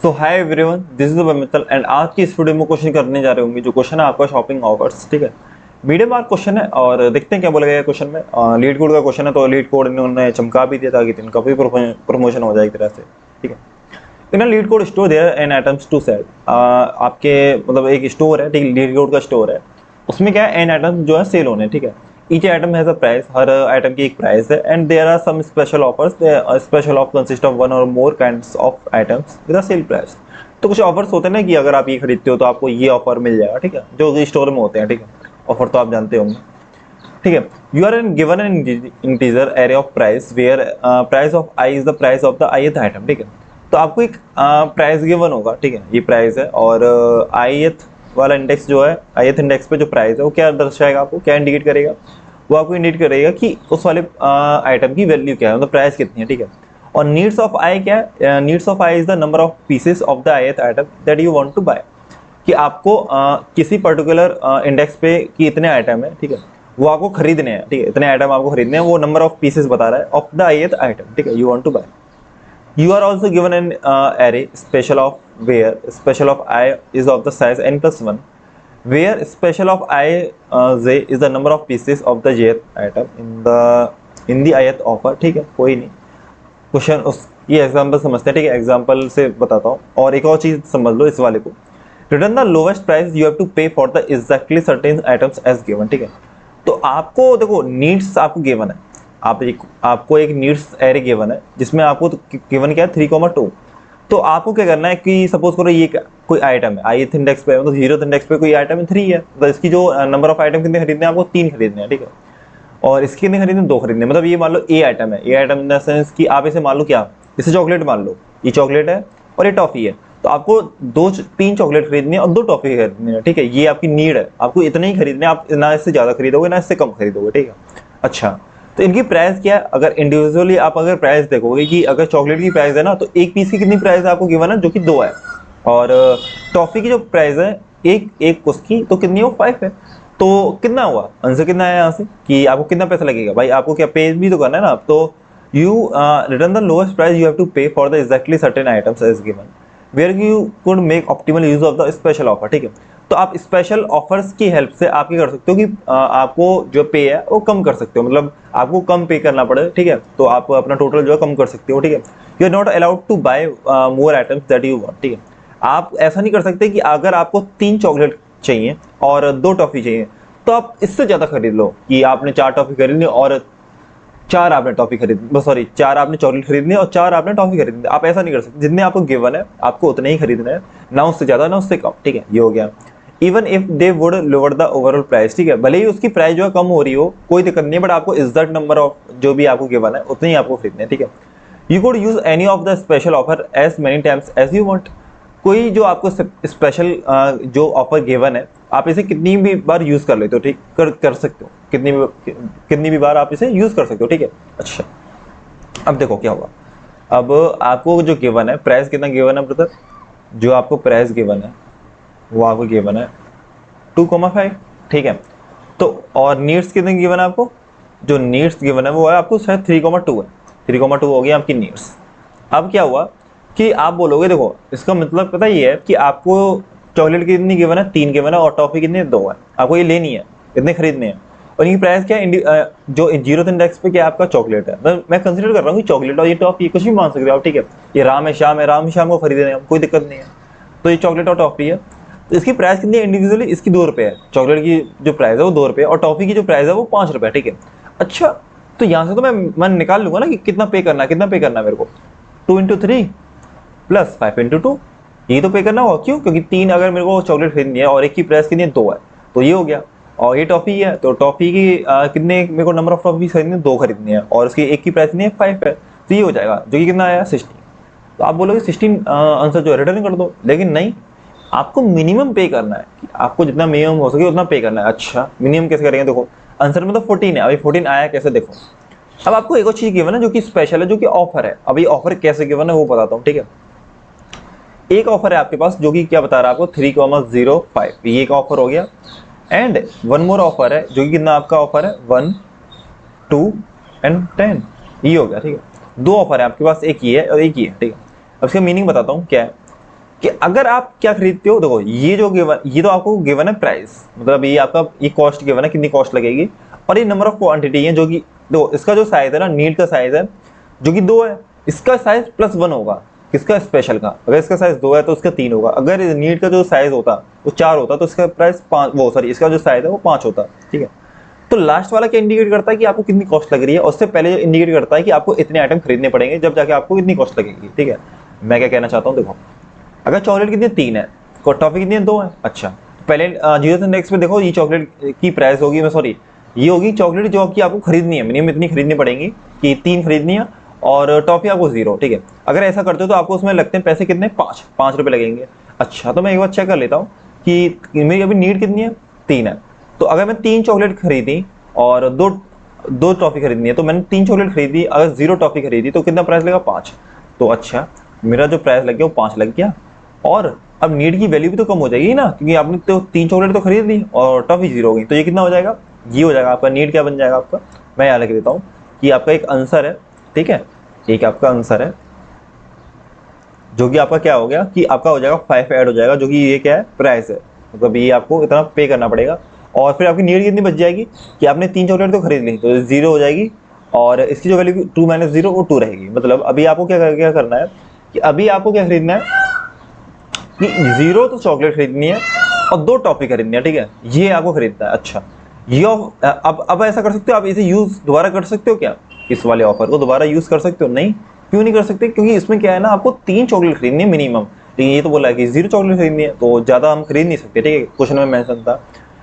So hi everyone, this is Mittal and आज की इस वीडियो में क्वेश्चन करने जा रहे होंगे। जो क्वेश्चन है आपका शॉपिंग ऑफर्स, ठीक है। मीडियम मार्क क्वेश्चन है और देखते हैं क्या बोला गया क्वेश्चन में। लीड कोड का क्वेश्चन है तो लीड कोड इन्होंने चमका भी दिया ताकि इनका भी प्रमोशन हो जाए एक तरह से, ठीक है। In LeetCode store there n items to sell. आपके मतलब एक स्टोर है, ठीक है, लीड कोड का स्टोर है। उसमें क्या है, एन आइटम जो है सेल होने, ठीक है। Each item has a price, हर आइटम की एक प्राइस है। And there are some special offers, special of consist of one or more kinds of items with a sale price. तो कुछ ऑफर्स होते हैं ना कि अगर आप ये खरीदते हो तो आपको ये ऑफर मिल जाएगा, ठीक है, जो स्टोर में होते हैं, ठीक है। ऑफर तो आप जानते होंगे, ठीक है। You are an given an integer array of price where price of i is the price of the ith item, ठीक है। तो आपको एक प्राइस गिवन होगा, ठीक है, ये प्राइस है और ith वाला इंडेक्स जो है, ith इंडेक्स पे जो प्राइस है वो क्या दर्शाएगा, आपको क्या इंडिकेट करेगा, वो आपको इंडिकेट करेगा कि उस वाले आइटम की वैल्यू क्या है, मतलब प्राइस कितनी है, ठीक है। और नीड्स ऑफ आई क्या है, needs of i is the number of pieces of the ith item that you want to buy. कि आपको किसी पर्टिकुलर इंडेक्स पे कि इतने आइटम है, ठीक है, वो आपको खरीदने हैं, ठीक है, इतने आइटम आपको खरीदने हैं, वो नंबर ऑफ पीसेस बता रहा है ऑफ द ith आइटम, ठीक है, you want to buy. You are also given an array special of where special of I is of the size n plus 1, where special of I j is the number of pieces of the jth item in the ith offer, ठीक है, कोई नहीं। Question उस ये example समझते हैं, ठीक है, एग्जांपल से बताता हूँ। और एक और चीज समझ लो इस वाले को, return the lowest price you have to pay for the exactly certain items as given, ठीक है। तो आपको देखो नीड्स आपको गिवन है, आपको एक नीड्स एरे गिवन है जिसमें आपको गिवन क्या है 3,2। तो आपको क्या करना है कि सपोज करो ये कोई आइटम है ith इंडेक्स पे, मतलब 0th इंडेक्स पे कोई आइटम है 3 है, तो इसकी जो नंबर ऑफ आइटम कितने खरीदने हैं, आपको 3 खरीदने हैं, ठीक है। और इसके कितने खरीदने, 2 खरीदने हैं। मतलब ये मान लो ए आइटम है, ए आइटम इन द सेंस कि आप इसे मान लो क्या, इसे चॉकलेट मान लो, ये चॉकलेट है और ये टॉफी है। तो आपको 3 चॉकलेट खरीदनी है और 2 टॉफी खरीदनी है, ठीक है। ये आपकी नीड है, आपको इतने ही खरीदने, आप ना इससे ज्यादा खरीदोगे ना इससे कम खरीदोगे, ठीक है। अच्छा, तो इनकी प्राइस क्या है, अगर इंडिविजुअली आप अगर प्राइस देखोगे कि अगर चॉकलेट की प्राइस है ना, तो एक पीस की कितनी प्राइस है आपको गिवन है, जो कि 2 है। और टॉफी की जो प्राइस है एक उसकी तो कितनी है, 5 है। तो कितना हुआ, आंसर कितना है यहाँ से कि आपको कितना पैसा लगेगा, भाई आपको क्या पे भी तो करना है ना। तो you return the lowest price you have to pay for the exactly certain items as given where you could make optimal use of the special offer, ठीक है। तो आप स्पेशल ऑफर्स की हेल्प से आप क्या कर सकते हो कि आपको जो पे है वो कम कर सकते हो, मतलब आपको कम पे करना पड़े, ठीक है। तो आप अपना टोटल जो है कम कर सकते हो, ठीक है। You are not allowed to buy more items that you want, ठीक है। आप ऐसा नहीं कर सकते कि अगर आपको 3 चॉकलेट चाहिए और 2 टॉफी चाहिए तो आप इससे ज्यादा खरीद लो, कि आपने 4 टॉफी खरीद ली और 4 आपने टॉफी खरीद, सॉरी 4 आपने चॉकलेट खरीदनी है और 4 आपने टॉफी खरीदनी है। आप ऐसा नहीं कर सकते, जितने आपको गिवन है आपको उतने ही खरीदना है, ना उससे ज्यादा ना उससे कम, ठीक है। ये हो गया। Even if they would lower the overall price, ठीक है, भले ही उसकी प्राइस जो है कम हो रही हो, कोई दिक्कत नहीं है, बट आपको एग्जैक्ट नंबर ऑफ जो भी आपको गिवन है उतने ही आपको खरीदने हैं, ठीक है। You could use any of the special offer as many times as you want. कोई जो आपको स्पेशल जो ऑफर गिवन है आप इसे कितनी भी बार यूज कर लेते हो, ठीक कर सकते हो, कितनी भी बार आप इसे यूज कर सकते हो, ठीक है। अच्छा, अब देखो क्या होगा। अब आपको जो गिवन है प्राइस कितना गिवन है ब्रदर, जो आपको प्राइस गिवन है वो आपको गिवन है 2,5, ठीक है। तो और नीड्स कितने गिवन है आपको, जो नीड्स गिवन है वो है आपको शायद 3,2 है, 3,2 हो गई आपकी नीड्स। अब क्या हुआ कि आप बोलोगे, देखो इसका मतलब पता ये है कि आपको चॉकलेट कितनी गिवन है, 3 गिवन है और टॉफी कितनी 2 है, आपको ये लेनी है, इतने खरीदने हैं। और इनकी प्राइस क्या है, जो 0th इंडेक्स पे क्या आपका चॉकलेट है, तो मैं कंसीडर कर रहा हूँ कि चॉकलेट और ये टॉफी कुछ भी मान सकते हो आप, ठीक है। ये राम है श्याम है, राम श्याम को खरीदने हैं, कोई दिक्कत नहीं है। तो ये चॉकलेट और टॉफी है, तो इसकी प्राइस कितनी है इंडिविजुअली, इसकी 2 रुपये है। चॉकलेट की जो प्राइस है वो 2 रुपये और टॉफी की जो प्राइस है वो 5 रुपये, ठीक है। अच्छा, तो यहाँ से तो मैं निकाल लूंगा ना कि कितना पे करना है मेरे को, 2 × 3 प्लस 5 × 2, ये तो पे करना होगा। क्यों, क्योंकि 3 अगर मेरे को चॉकलेट खरीदनी है और एक की प्राइस कितनी है, 2 है, तो ये हो गया। और ये टॉफी है, तो टॉफी की कितने मेरे को नंबर ऑफ टॉफी खरीदनी है, 2 खरीदनी है और उसकी एक की प्राइस कितनी है, 5 है, तो ये हो जाएगा, जो कि कितना आया 16। तो आप बोलोगे 16 आंसर जो है रिटर्न कर दो, लेकिन नहीं, आपको मिनिमम पे करना है, कि आपको जितना मिनिमम हो सके उतना पे करना है। अच्छा, मिनिमम कैसे करेंगे, देखो आंसर में तो 14 है, अभी 14 आया कैसे, देखो। अब आपको एक और चीज गिवन है जो कि स्पेशल है, जो कि ऑफर है। अभी ऑफर कैसे गिवन है वो बताता हूँ, ठीक है। एक ऑफर है आपके पास जो कि क्या बता रहा है आपको 3,05, ये एक ऑफर हो गया। एंड वन मोर ऑफर है जो कि कितना आपका ऑफर है 1, 2 एंड 10, ये हो गया, ठीक है। 2 ऑफर है आपके पास, एक ये है और एक ये है, ठीक है। अब इसका मीनिंग बताता हूँ क्या है। कि अगर आप क्या खरीदते हो, देखो ये जो गिवन, ये तो आपको गिवन है प्राइस, मतलब ये आपका ये कॉस्ट गिवन है, कितनी कॉस्ट लगेगी, और ये नंबर ऑफ क्वांटिटी है जो कि देखो इसका जो साइज है ना, नीड का साइज है जो कि 2 है, इसका साइज +1 होगा, किसका, स्पेशल का। अगर इसका साइज 2 है तो इसका 3 होगा, अगर नीड का जो साइज होता वो 4 होता तो इसका प्राइस 5, वो सॉरी इसका जो साइज है वो 5 होता, ठीक है। तो लास्ट वाला क्या इंडिकेट करता है कि आपको कितनी कॉस्ट लग रही है, और उससे पहले इंडिकेट करता है कि आपको इतने आइटम खरीदने पड़ेंगे जब जाके आपको कितनी कॉस्ट लगेगी, ठीक है। मैं क्या कहना चाहता हूँ, देखो अगर चॉकलेट कितनी 3 है, टॉफी कितनी है 2 है, अच्छा पहले 0 से नेक्स्ट में देखो ये चॉकलेट की प्राइस होगी, मैं सॉरी ये होगी चॉकलेट जो आपकी आपको खरीदनी है, मिनिमम इतनी खरीदनी पड़ेंगी कि 3 खरीदनी है, और टॉफी आपको 0, ठीक है। अगर ऐसा करते हो तो आपको उसमें लगते हैं पैसे कितने, 5 रुपए लगेंगे। अच्छा तो मैं एक बार चेक कर लेता हूँ कि मेरी अभी नीड कितनी है, 3 है। तो अगर मैं 3 चॉकलेट खरीदी और दो टॉफी खरीदनी है, तो मैंने 3 चॉकलेट खरीदी, अगर 0 टॉफी खरीदी तो कितना प्राइस लगा, 5। तो अच्छा मेरा जो प्राइस लग गया वो 5 लग गया, और अब नीड की वैल्यू भी तो कम हो जाएगी ना, क्योंकि आपने तो 3 चॉकलेट तो खरीद ली और टॉफी 0 हो गई, तो ये कितना हो जाएगा, ये हो जाएगा आपका नीड, क्या बन जाएगा आपका, मैं यहाँ लिख देता हूँ कि आपका एक आंसर है, ठीक है, एक आपका आंसर है जो कि आपका क्या हो गया कि आपका हो जाएगा 5 ऐड हो जाएगा, जो कि ये क्या है, प्राइस है, मतलब ये आपको इतना पे करना पड़ेगा। और फिर आपकी नीड कितनी बच जाएगी कि आपने 3 चॉकलेट तो खरीद ली, तो 0 हो जाएगी, और इसकी जो वैल्यू 2 - 0 वो 2 रहेगी। मतलब अभी आपको क्या करना है कि अभी आपको क्या खरीदना है कि 0 तो चॉकलेट खरीदनी है और 2 टॉफी खरीदनी है, ठीक है, ये आपको खरीदना है। अच्छा ये अब ऐसा कर सकते हो, आप इसे यूज दोबारा कर सकते हो क्या, इस वाले ऑफर को दोबारा यूज कर सकते हो, नहीं क्यों नहीं कर सकते, क्योंकि इसमें क्या है ना, आपको 3 चॉकलेट खरीदनी है मिनिमम, लेकिन ये तो बोला है कि 0 चॉकलेट खरीदनी है, तो ज्यादा हम खरीद नहीं सकते, ठीक है, क्वेश्चन में मेंशन था।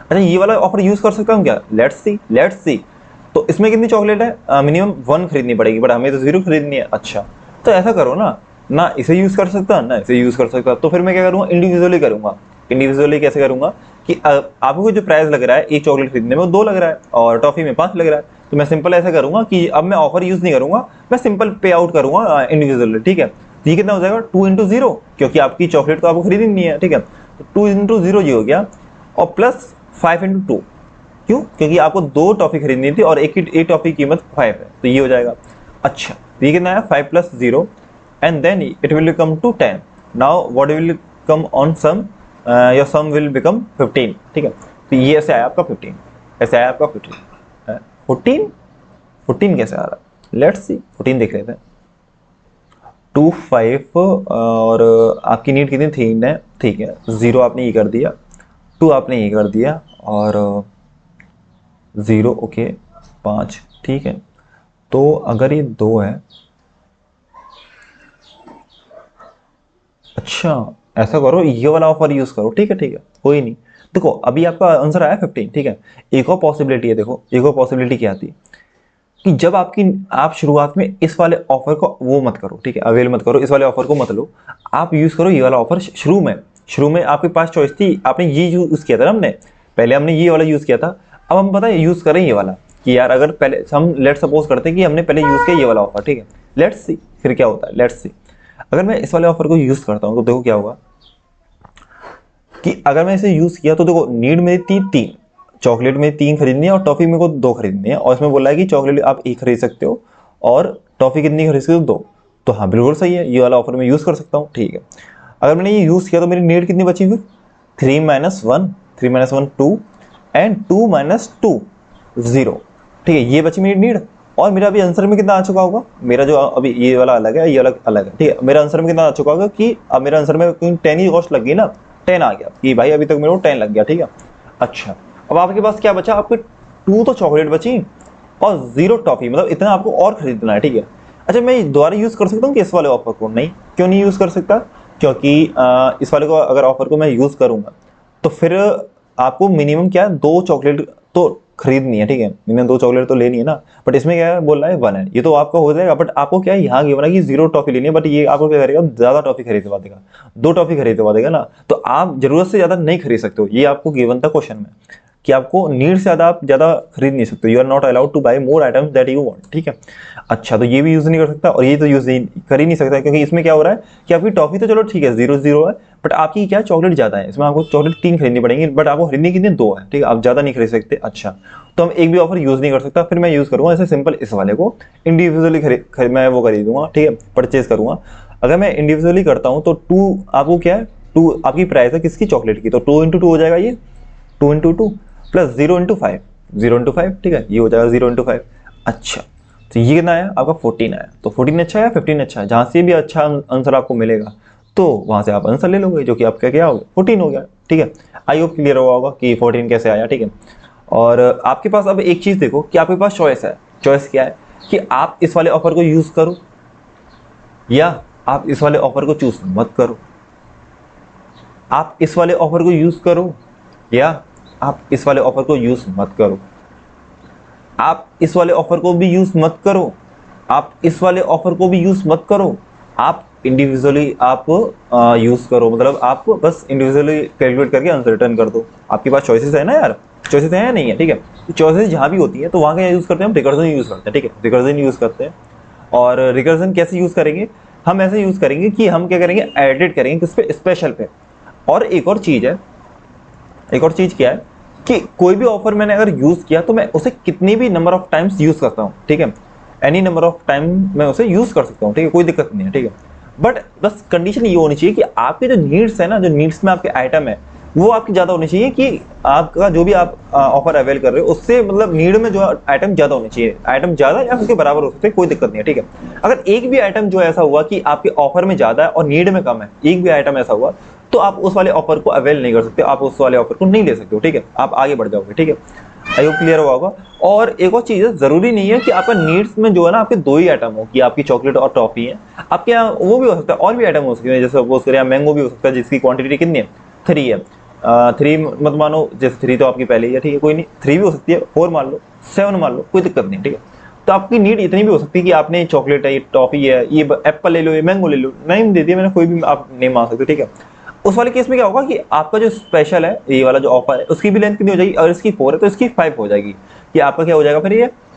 अच्छा ये वाला ऑफर यूज कर सकता हूँ क्या, लेट्स सी। तो इसमें कितनी चॉकलेट है, मिनिमम 1 खरीदनी पड़ेगी, बट हमें तो 0 खरीदनी है। अच्छा तो ऐसा करो ना इसे यूज कर सकता ना इसे यूज कर सकता, तो फिर मैं क्या करूंगा, इंडिविजुअली करूंगा। इंडिविजुअली कैसे करूंगा कि आपको जो प्राइस लग रहा है एक चॉकलेट खरीदने में वो 2 लग रहा है और टॉफी में 5 लग रहा है, तो मैं सिंपल ऐसा करूंगा कि अब मैं ऑफर यूज नहीं करूंगा, मैं सिंपल पे आउट करूंगा इंडिविजुअली, ठीक है। तो ये कितना हो जाएगा, 2 × 0, क्योंकि आपकी चॉकलेट तो आपको खरीदनी नहीं है, ठीक है, तो 2 × 0 ये हो गया, और प्लस 5 × 2, क्यों, क्योंकि आपको 2 टॉफी खरीदनी थी और एक टॉफी की कीमत 5 है, तो ये हो जाएगा। अच्छा तो ये कितना है, 5 + 0 and then it will come to 10. now what will come on sum, your sum will become 15, ठीक है। तो ये ऐसे आया आपका 15, ऐसे आया आपका 15, 14 कैसे आ रहा है, लेट्स सी 14 देख लेते हैं। 2 5 और आपकी नीड कितनी 3 है, ठीक है, 0 आपने ये कर दिया, 2 आपने ये कर दिया, और 0 ओके 5, ठीक है। तो अगर ये 2 है, अच्छा ऐसा करो ये वाला ऑफर यूज करो, ठीक है कोई नहीं। देखो अभी आपका आंसर आया 15, ठीक है। एक और पॉसिबिलिटी है, देखो एक और पॉसिबिलिटी क्या आती है कि जब आप शुरुआत में इस वाले ऑफर को वो मत करो, ठीक है, अवेल मत करो, इस वाले ऑफर को मत लो, आप यूज करो ये वाला ऑफर। शुरू में आपके पास चॉइस थी, आपने ये यूज किया था ना, पहले हमने ये वाला यूज किया था, अब हम पता है यूज करें ये वाला कि यार अगर पहले हम लेट सपोज करते हैं कि हमने पहले यूज किया ये वाला ऑफर, ठीक है, लेट्स सी फिर क्या होता है, लेट्स सी। अगर मैं इस वाले ऑफर को यूज करता हूं तो देखो क्या होगा कि अगर मैं इसे यूज किया तो देखो नीड मेरी थी 3, चॉकलेट में 3 खरीदनी है और टॉफी मेरे को 2 खरीदनी है, और इसमें बोला है कि चॉकलेट आप 1 खरीद सकते हो और टॉफी कितनी खरीद सकते हो, 2। तो हाँ बिल्कुल सही है, ये वाला ऑफर मैं यूज कर सकता हूँ, ठीक है। अगर मैंने ये यूज किया तो मेरी नीड कितनी बची, फिर 3 - 1 2 एंड 2 - 2 0, ठीक है, ये बची मेरी नीड। और मेरा अभी आंसर में कितना आ चुका होगा, मेरा जो अभी ये वाला अलग है, ये अलग है, ठीक है। मेरा आंसर में कितना आ चुका होगा कि अब मेरा आंसर में 10 की कॉस्ट लग गई ना, 10 आ गया कि भाई अभी तक मेरे को 10 लग गया, ठीक है। अच्छा अब आपके पास क्या बचा, आपकी 2 तो चॉकलेट बची और 0 टॉफी, मतलब इतना आपको और खरीदना है, ठीक है। अच्छा मैं दोबारा यूज कर सकता हूँ कि इस वाले ऑफर को, नहीं क्यों नहीं यूज कर सकता, क्योंकि इस वाले को अगर ऑफर को मैं यूज करूंगा तो फिर आपको मिनिमम क्या 2 चॉकलेट तो खरीदनी है, ठीक है, मिनिमम 2 चॉकलेट तो लेनी है ना, बट इसमें क्या है बोल रहा है 1 है, ये तो आपका हो जाएगा, बट आपको क्या है यहाँ गिवन है कि 0 टॉफी लेनी है, बट ये आपको क्या करेगा, ज्यादा टॉफी खरीदवा देगा, 2 टॉफी खरीदवा देगा ना, तो आप जरूरत से ज्यादा नहीं खरीद सकते हो, ये आपको गिवन था क्वेश्चन में कि आपको नीड से ज्यादा आप ज्यादा खरीद नहीं सकते, you are not allowed to buy more items that you want, ठीक है। अच्छा तो ये भी यूज नहीं कर सकता और ये तो यूज कर ही नहीं सकता, क्योंकि इसमें क्या हो रहा है कि आपकी टॉफी तो चलो ठीक है 0 है, बट आपकी क्या चॉकलेट ज्यादा है, इसमें आपको चॉकलेट 3 खरीदनी पड़ेंगी, बट आपको खरीदनी कितनी 2 है, ठीक है, आप ज्यादा नहीं खरीद सकते। अच्छा तो हम एक भी ऑफर यूज नहीं कर सकता, फिर मैं यूज करूंगा ऐसे सिंपल इस वाले को इंडिविजुअली मैं वो खरीदूंगा, ठीक है, परचेज करूंगा। अगर मैं इंडिविजुअली करता हूँ तो 2 आपको क्या है, 2 आपकी प्राइस है किसकी, चॉकलेट की, तो 2 इंटू 2 हो जाएगा ये 2 इंटू 2 प्लस 0 इंटू 5, 0 इंटू 5, ठीक है, ये हो जाएगा 0 इंटू 5। अच्छा, तो ये कितना आया आपका 14 आया, तो 14 अच्छा है 15 अच्छा है, जहाँ से भी अच्छा आंसर आपको मिलेगा तो वहाँ से आप आंसर ले लोगे, जो कि आपका क्या हो गया 14 हो गया, ठीक है। आई होप क्लियर हुआ होगा कि 14 कैसे आया, ठीक है। और आपके पास अब एक चीज़ देखो कि आपके पास चॉइस है, चॉइस क्या है कि आप इस वाले ऑफर को यूज़ करो या आप इस वाले ऑफर को चूज मत करो, आप इस वाले ऑफर को यूज करो या आप इस वाले ऑफर को यूज मत करो, आप इस वाले ऑफर को भी यूज मत करो, आप इस वाले ऑफर को भी यूज मत करो, आप इंडिविजुअली आप यूज करो, मतलब आप बस इंडिविजुअली कैलकुलेट करके आंसर रिटर्न कर दो। आपके पास चॉइसेस है ना यार, चॉइसेस है या नहीं है, ठीक है। तो चॉइसेस जहाँ भी होती है तो वहाँ का यूज करते हैं हम, रिकर्जन यूज करते हैं, ठीक है, रिकर्जन यूज करते हैं। और रिकर्जन कैसे यूज करेंगे, हम ऐसे यूज करेंगे कि हम क्या करेंगे, एडिट करेंगे किस पे, स्पेशल पे। और एक और चीज है, एक और चीज क्या है कि कोई भी ऑफर मैंने अगर यूज किया तो मैं उसे कितनी भी नंबर ऑफ टाइम्स यूज करता हूँ, ठीक है, एनी नंबर ऑफ टाइम मैं उसे यूज कर सकता हूँ, ठीक है, कोई दिक्कत नहीं है, ठीक है। बट बस कंडीशन ये होनी चाहिए कि आपके जो नीड्स है ना, जो नीड्स में आपके आइटम है वो आपकी ज्यादा होनी चाहिए, कि आपका जो भी आप ऑफर अवेल कर रहे हो उससे मतलब नीड में जो आइटम ज्यादा होने चाहिए, आइटम ज्यादा या उसके बराबर हो सकते हैं, कोई दिक्कत नहीं है, ठीक है। अगर एक भी आइटम जो ऐसा हुआ कि आपके ऑफर में ज्यादा है और नीड में कम है, एक भी आइटम ऐसा हुआ तो आप उस वाले ऑफर को अवेल नहीं कर सकते, आप उस वाले ऑफर को नहीं ले सकते हो, ठीक है, आप आगे बढ़ जाओगे, ठीक है। आई होप क्लियर हुआ होगा। और एक और चीज है, जरूरी नहीं है कि आपका नीड्स में जो है ना आपके 2 ही आइटम हो, कि आपकी चॉकलेट और टॉफी है, आपके यहाँ वो भी हो सकता है, और भी आइटम हो सकते हैं, जैसे सपोज करें मैंगो भी हो सकता है जिसकी क्वांटिटी कितनी है 3 है, 3 मत मानो, जैसे 3 तो आपकी पहले ही है, ठीक है, कोई नहीं, 3 भी हो सकती है, 4 मान लो, 7 मान लो, कोई दिक्कत नहीं, ठीक है। तो आपकी नीड इतनी भी हो सकती है कि आपने चॉकलेट है, ये टॉफी है, ये एप्पल ले लो, ये मैंगो ले लो, नहीं दे दिया मैंने, कोई भी आप नहीं मान सकते, ठीक है। उस वाले केस में क्या होगा कि आपका जो स्पेशल है, ये वाला जो ऑफर है, उसकी भी लेंथ कितनी हो जाएगी, अगर इसकी 4 है तो इसकी 5 हो जाएगी, कि आपका क्या हो जाएगा फिर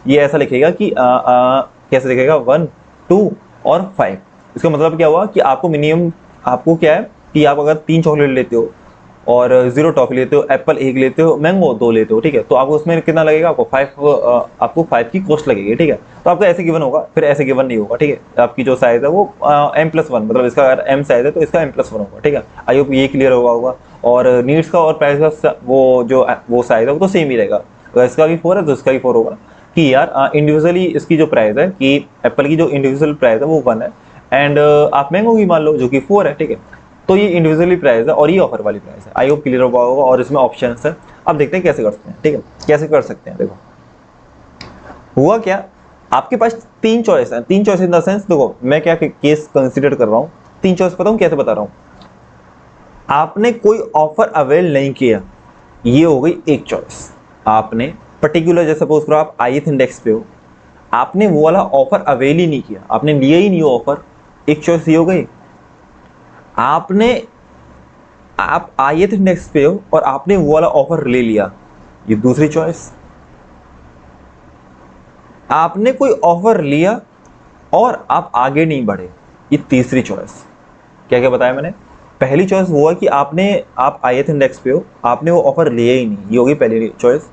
ये ऐसा लिखेगा कि कैसे लिखेगा 1 2 और 5। इसका मतलब क्या हुआ कि आपको मिनिमम, आपको क्या है कि आप अगर 3 चॉकलेट लेते हो और 0 टॉफी लेते हो, एप्पल 1 लेते हो, मैंगो 2 लेते हो, ठीक है, तो आपको उसमें कितना लगेगा, आपको 5 की कॉस्ट लगेगी, ठीक है। तो आपका ऐसे गिवन होगा, फिर ऐसे गिवन नहीं होगा, ठीक है। आपकी जो साइज है वो m+1, मतलब इसका अगर m साइज है तो इसका m+1 होगा, ठीक है। आई होप ये क्लियर होगा। और नीड्स का और प्राइस का वो साइज है वो तो सेम ही रहेगा, अगर इसका भी 4 है तो इसका भी 4 होगा, कि यार इंडिविजुअली इसकी जो प्राइस है, कि एप्पल की जो इंडिविजुअल प्राइस है वो 1 है, एंड आप मैंगो की मान लो जो कि 4 है, ठीक है। तो ये इंडिविजुअली प्राइस है और ये ऑफर वाली प्राइस है। आई होप क्लियर होगा होगा। और इसमें ऑप्शंस है, अब देखते हैं कैसे करते हैं, ठीक है, कैसे कर सकते हैं। देखो हुआ क्या, आपके पास 3 चॉइस है, 3 चॉइस इन द सेंस, देखो मैं क्या केस कंसिडर कर रहा हूँ, 3 चॉइस बताऊँ कैसे बता रहा हूँ। आपने कोई ऑफर अवेल नहीं किया, ये हो गई एक चॉइस। आपने पर्टिकुलर, जैसे सपोज करो आप ith इंडेक्स पे हो, आपने वो वाला ऑफर अवेल ही नहीं किया, आपने लिया ही नहीं वो ऑफर, एक चॉइस ये हो गई। आपने, आप ith इंडेक्स पे हो और आपने वो वाला ऑफर ले लिया, ये दूसरी चॉइस। आपने कोई ऑफर लिया और आप आगे नहीं बढ़े, ये तीसरी चॉइस। क्या क्या बताया मैंने, पहली चॉइस वो है कि आप ith इंडेक्स पे हो, आपने वो ऑफर लिया ही नहीं, ये होगी पहली चॉइस।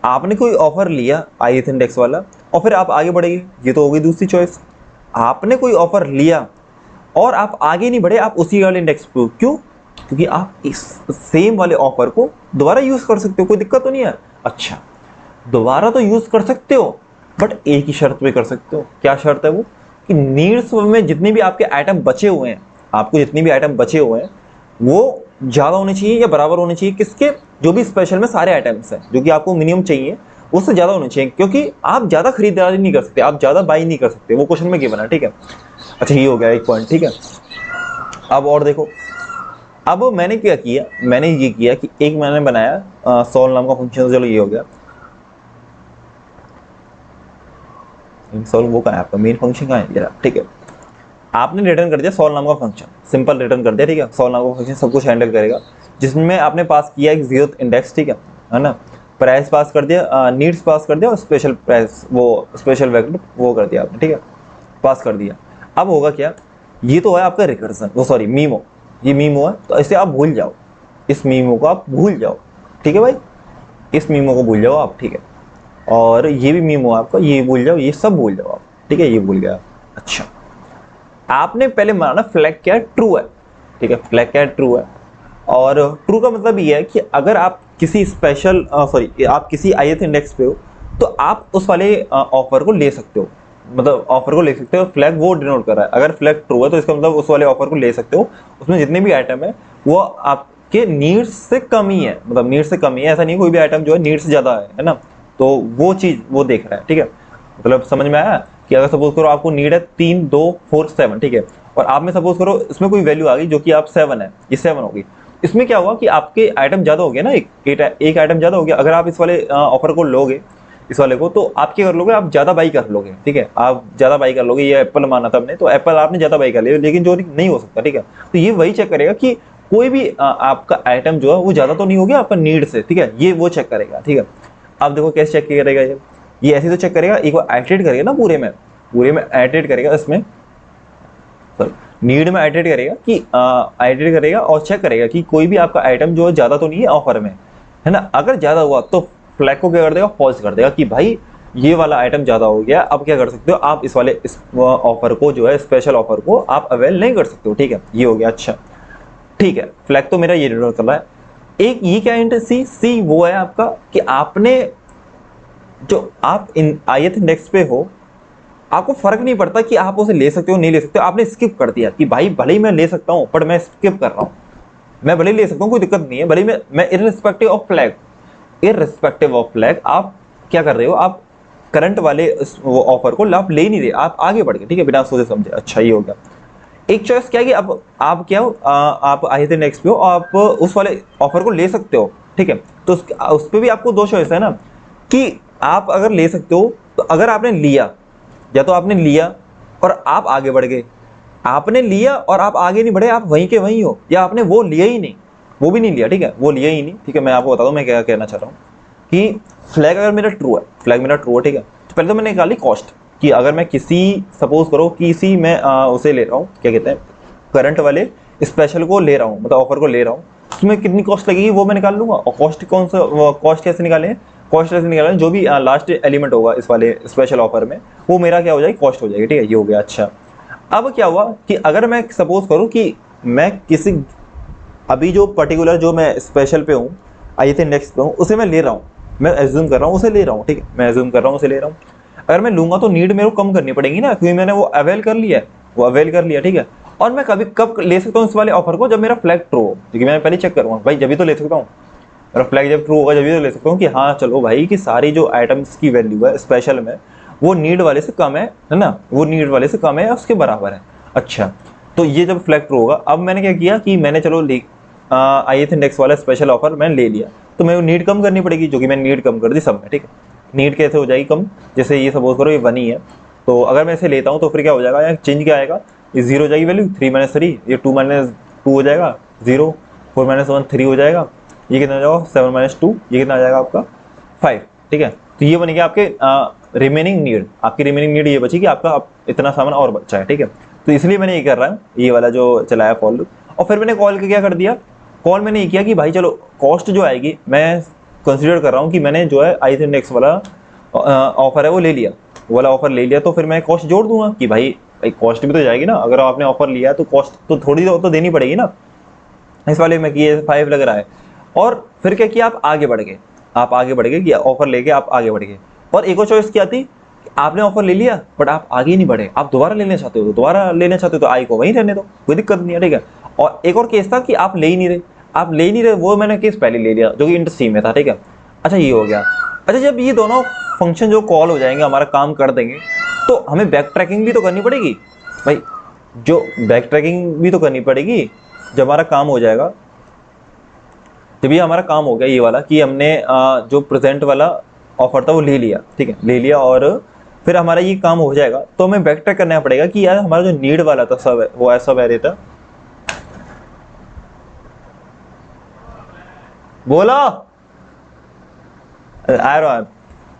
आपने कोई ऑफर लिया ith इंडेक्स वाला और फिर आप आगे बढ़ेंगे, ये तो हो गई दूसरी चॉइस। आपने कोई ऑफर लिया और आप आगे नहीं बढ़े, आप उसी वाले इंडेक्स पे हो, क्यों, क्योंकि आप इस सेम वाले ऑफर को दोबारा यूज कर सकते हो, कोई दिक्कत तो नहीं है। अच्छा, दोबारा तो यूज कर सकते हो, बट एक ही शर्त पे कर सकते हो। क्या शर्त है वो, कि नीड्स में जितने भी आपके आइटम बचे हुए हैं, आपको जितने भी आइटम बचे हुए हैं वो ज्यादा होने चाहिए या बराबर होने चाहिए किसके, जो भी स्पेशल में सारे आइटम्स हैं जो कि आपको मिनिमम चाहिए उससे ज्यादा होने चाहिए, क्योंकि आप ज्यादा खरीदारी नहीं कर सकते, आप ज्यादा बाई नहीं कर सकते, वो क्वेश्चन में गिवन है, ठीक है। अच्छा, ये हो गया एक पॉइंट, ठीक है। अब और देखो, अब मैंने क्या किया, मैंने ये किया कि एक मैंने बनाया सॉल्व नाम का फंक्शन, चलो ये हो गया सॉल्व, वो कहाँ है आपका मेन फंक्शन कहाँ है जरा, ठीक है। आपने रिटर्न कर दिया सॉल्व नाम का फंक्शन, सिंपल रिटर्न कर दिया, ठीक है। सॉल्व नाम का फंक्शन सब कुछ हैंडल करेगा, जिसमें आपने पास किया एक 0th इंडेक्स, ठीक है ना, प्राइस पास कर दिया, नीड्स पास कर दिया और स्पेशल प्राइस, वो स्पेशल वेक्टर वो कर दिया आपने, ठीक है, पास कर दिया। अब होगा क्या, ये तो है आपका रिकर्सन, वो सॉरी मीमो, ये मीमो है, तो इसे आप भूल जाओ, इस मीमो को आप भूल जाओ, ठीक है भाई, इस मीमो को भूल जाओ आप, ठीक है। और ये भी मीमो आपका, ये भूल जाओ, ये सब भूल जाओ आप, ठीक है, ये भूल गया। अच्छा, आपने पहले माना फ्लैग क्या है, ट्रू है, ठीक है, फ्लैग क्या है, ट्रू है। और ट्रू का मतलब ये है कि अगर आप किसी स्पेशल सॉरी आप किसी आईएथ इंडेक्स पे हो तो आप उस वाले ऑफर को ले सकते हो, मतलब ऑफर को ले सकते हो, फ्लैग वो डिनोट कर रहा है। अगर फ्लैग ट्रू है तो इसका मतलब उस वाले ऑफर को ले सकते हो, उसमें जितने भी आइटम है वो आपके नीड्स से कम ही है, मतलब नीड्स से कम ही है, ऐसा नहीं कोई भी आइटम जो है नीड्स से ज्यादा है ना, तो वो चीज वो देख रहा है, ठीक है। मतलब समझ में आया कि अगर सपोज करो आपको नीड है 3 2 4 7, ठीक है, और आप में सपोज करो इसमें कोई वैल्यू आ गई जो कि आप 7 है, ये 7 होगी, इसमें क्या हुआ कि आपके आइटम ज्यादा हो गया ना, एक आइटम ज्यादा हो गया। अगर आप इस वाले ऑफर को लोगे, इस वाले को, तो आप क्या कर लोगे, आप ज्यादा बाई कर लोगे, ठीक है, आप ज्यादा बाई कर लोगे। ये एप्पल माना था हमने, तो एप्पल आपने ज्यादा बाई कर लिया, लेकिन जो नहीं हो सकता, ठीक है। तो ये वही चेक करेगा कि कोई भी आपका आइटम जो है वो ज्यादा तो नहीं हो गया आपका नीड से, ठीक है, ये वो चेक करेगा, ठीक है। अब देखो कैसे चेक करेगा ये ऐसे तो चेक करेगा, एक बार आइटरेट करेगा ना, पूरे में आइटरेट करेगा, इसमें नीड में आइटरेट करेगा कि आइटरेट करेगा और चेक करेगा कि कोई भी आपका आइटम जो है ज्यादा तो नहीं है ऑफर में, है ना। अगर ज्यादा हुआ तो फ्लैग को क्या कर देगा, फॉल्स कर देगा कि भाई ये वाला आइटम ज्यादा हो गया, अब क्या कर सकते हो आप, इस वाले इस ऑफर को जो है, स्पेशल ऑफर को आप अवेल नहीं कर सकते हो, ठीक है, ये हो गया। अच्छा ठीक है, फ्लैग तो मेरा ये डिनोट कर रहा है। एक ये क्या हिंट है, सी वो है आपका कि आपने जो आप इन आईएथ इंडेक्स पे हो, आपको फर्क नहीं पड़ता कि आप उसे ले सकते हो नहीं ले सकते हो, आपने स्किप कर दिया कि भाई भले ही मैं ले सकता हूं पर मैं स्किप कर रहा हूं, मैं भले ही ले सकता हूं कोई दिक्कत नहीं है, भले ही मैं irrespective of flag, irrespective of flag आप क्या कर रहे हो, आप करंट वाले ऑफर को आप ले नहीं रहे, आप आगे बढ़ गए, ठीक है, बिना सोचे समझे। अच्छा ये हो गया। एक चॉइस क्या है कि अब आप क्या हो, आप आईएथ इंडेक्स पे हो, आप उस वाले ऑफर को ले सकते हो, ठीक है। तो उस पर भी आपको दो चॉइस है ना, कि आप अगर ले सकते हो तो अगर आपने लिया, या तो आपने लिया और आप आगे बढ़ गए, आपने लिया और आप आगे नहीं बढ़े, आप वहीं के वहीं हो, या आपने वो लिया ही नहीं, वो भी नहीं लिया, ठीक है, वो लिया ही नहीं, ठीक है। मैं आपको बता दूं मैं क्या कहना चाह रहा हूँ कि फ्लैग अगर मेरा ट्रू है, फ्लैग मेरा ट्रू है, ठीक है, तो पहले तो मैंने निकाली कॉस्ट कि अगर मैं किसी सपोज करो किसी मैं उसे ले रहा हूँ, क्या कहते हैं, करंट वाले स्पेशल को ले रहा हूँ, मतलब ऑफर को ले रहा हूँ, उसमें कितनी कॉस्ट लगेगी वो मैं निकाल लूंगा। और कॉस्ट कौन सा, कॉस्ट कैसे निकाले, कॉस्ट कैसे निकालें, जो भी लास्ट एलिमेंट होगा इस वाले स्पेशल ऑफर में वो मेरा क्या हो जाएगी, कॉस्ट हो जाएगी, ठीक है, ये हो गया। अच्छा अब क्या हुआ कि अगर मैं सपोज करूं कि मैं किसी अभी जो पर्टिकुलर जो मैं स्पेशल पे हूँ, आईएथ इंडेक्स पे हूँ, उसे मैं ले रहा हूँ, मैं एज्यूम कर रहा हूँ उसे ले रहा हूँ, ठीक है, मैं एज्यूम कर रहा हूँ उसे ले रहा हूँ। अगर मैं लूंगा तो नीड मेरे को कम करनी पड़ेगी ना, क्योंकि मैंने वो अवेल कर लिया है, वो अवेल कर लिया, ठीक है। और मैं कब ले सकता हूँ इस वाले ऑफर को, जब मेरा फ्लैग ट्रू हो, क्योंकि मैं पहले चेक करूँगा भाई, जब भी तो ले सकता हूँ, मेरा फ्लैग जब ट्रू होगा जब भी तो ले सकता हूँ कि हाँ चलो भाई कि सारी जो आइटम्स की वैल्यू है स्पेशल में वो नीड वाले से कम है ना, वो नीड वाले से कम है या उसके बराबर है। अच्छा तो ये जब फ्लैग ट्रू होगा, अब मैंने क्या किया कि मैंने चलो आईएथ इंडेक्स वाला स्पेशल ऑफर मैंने ले लिया, तो मैं नीड कम करनी पड़ेगी, जो कि मैंने नीड कम कर दी सब में, ठीक है। नीड कैसे हो जाएगी कम, जैसे ये सपोज करो ये 1 ही है, तो अगर मैं इसे लेता हूँ तो फिर क्या हो जाएगा, यहाँ चेंज क्या आएगा, ये 0 हो जाएगी वैल्यू, 3 - 3, ये 2 हो जाएगा 0, 4 - 1 3 हो जाएगा, ये कितना हो जाएगा 7 - 2, ये कितना आ जाएगा आपका 5, ठीक है। तो ये बनेगा आपके रिमेनिंग नीड, आपकी रिमेनिंग नीड ये बची कि आपका इतना सामान और बचा है, ठीक है। तो इसलिए मैंने ये कर रहा हूँ, ये वाला जो चलाया फॉर लूप। और फिर मैंने कॉल के क्या कर दिया, कॉल मैंने ये किया कि भाई चलो कॉस्ट जो आएगी, मैं कंसिडर कर रहा हूँ कि मैंने जो है आईएथ इंडेक्स वाला ऑफर है वो ले लिया, वो वाला ऑफर ले लिया, तो फिर मैं कॉस्ट जोड़ दूंगा कि भाई कॉस्ट भी तो जाएगी ना, अगर आपने ऑफर लिया तो कॉस्ट तो थोड़ी तो देनी पड़ेगी ना, इस वाले में कि 5 लग रहा है। और फिर क्या किया, आप आगे बढ़ गए, आप आगे बढ़ गए कि ऑफर लेके आप आगे बढ़ गए। और एक और चॉइस क्या थी, आपने ऑफर ले लिया बट आप आगे नहीं बढ़े, आप दोबारा लेना चाहते हो, तो दोबारा लेना चाहते हो तो आई को वहीं रहने दो, कोई दिक्कत नहीं है, ठीक है। और एक और केस था कि आप ले ही नहीं रहे, आप ले ही नहीं रहे, वो मैंने केस पहले ले लिया जो कि इंट सी में था, ठीक है। अच्छा ये हो गया। अच्छा जब ये दोनों फंक्शन जो कॉल हो जाएंगे, हमारा काम कर देंगे, तो हमें बैक ट्रैकिंग भी तो करनी पड़ेगी भाई, जो बैक ट्रैकिंग भी तो करनी पड़ेगी जब हमारा काम हो जाएगा। जब ये हमारा काम हो गया ये वाला कि हमने जो प्रेजेंट वाला ऑफर था वो ले लिया, ठीक है, ले लिया, और फिर हमारा ये काम हो जाएगा, तो हमें बैक ट्रैक करना पड़ेगा कि यार हमारा जो नीड वाला था सब वो ऐसा वैरी था, बोलो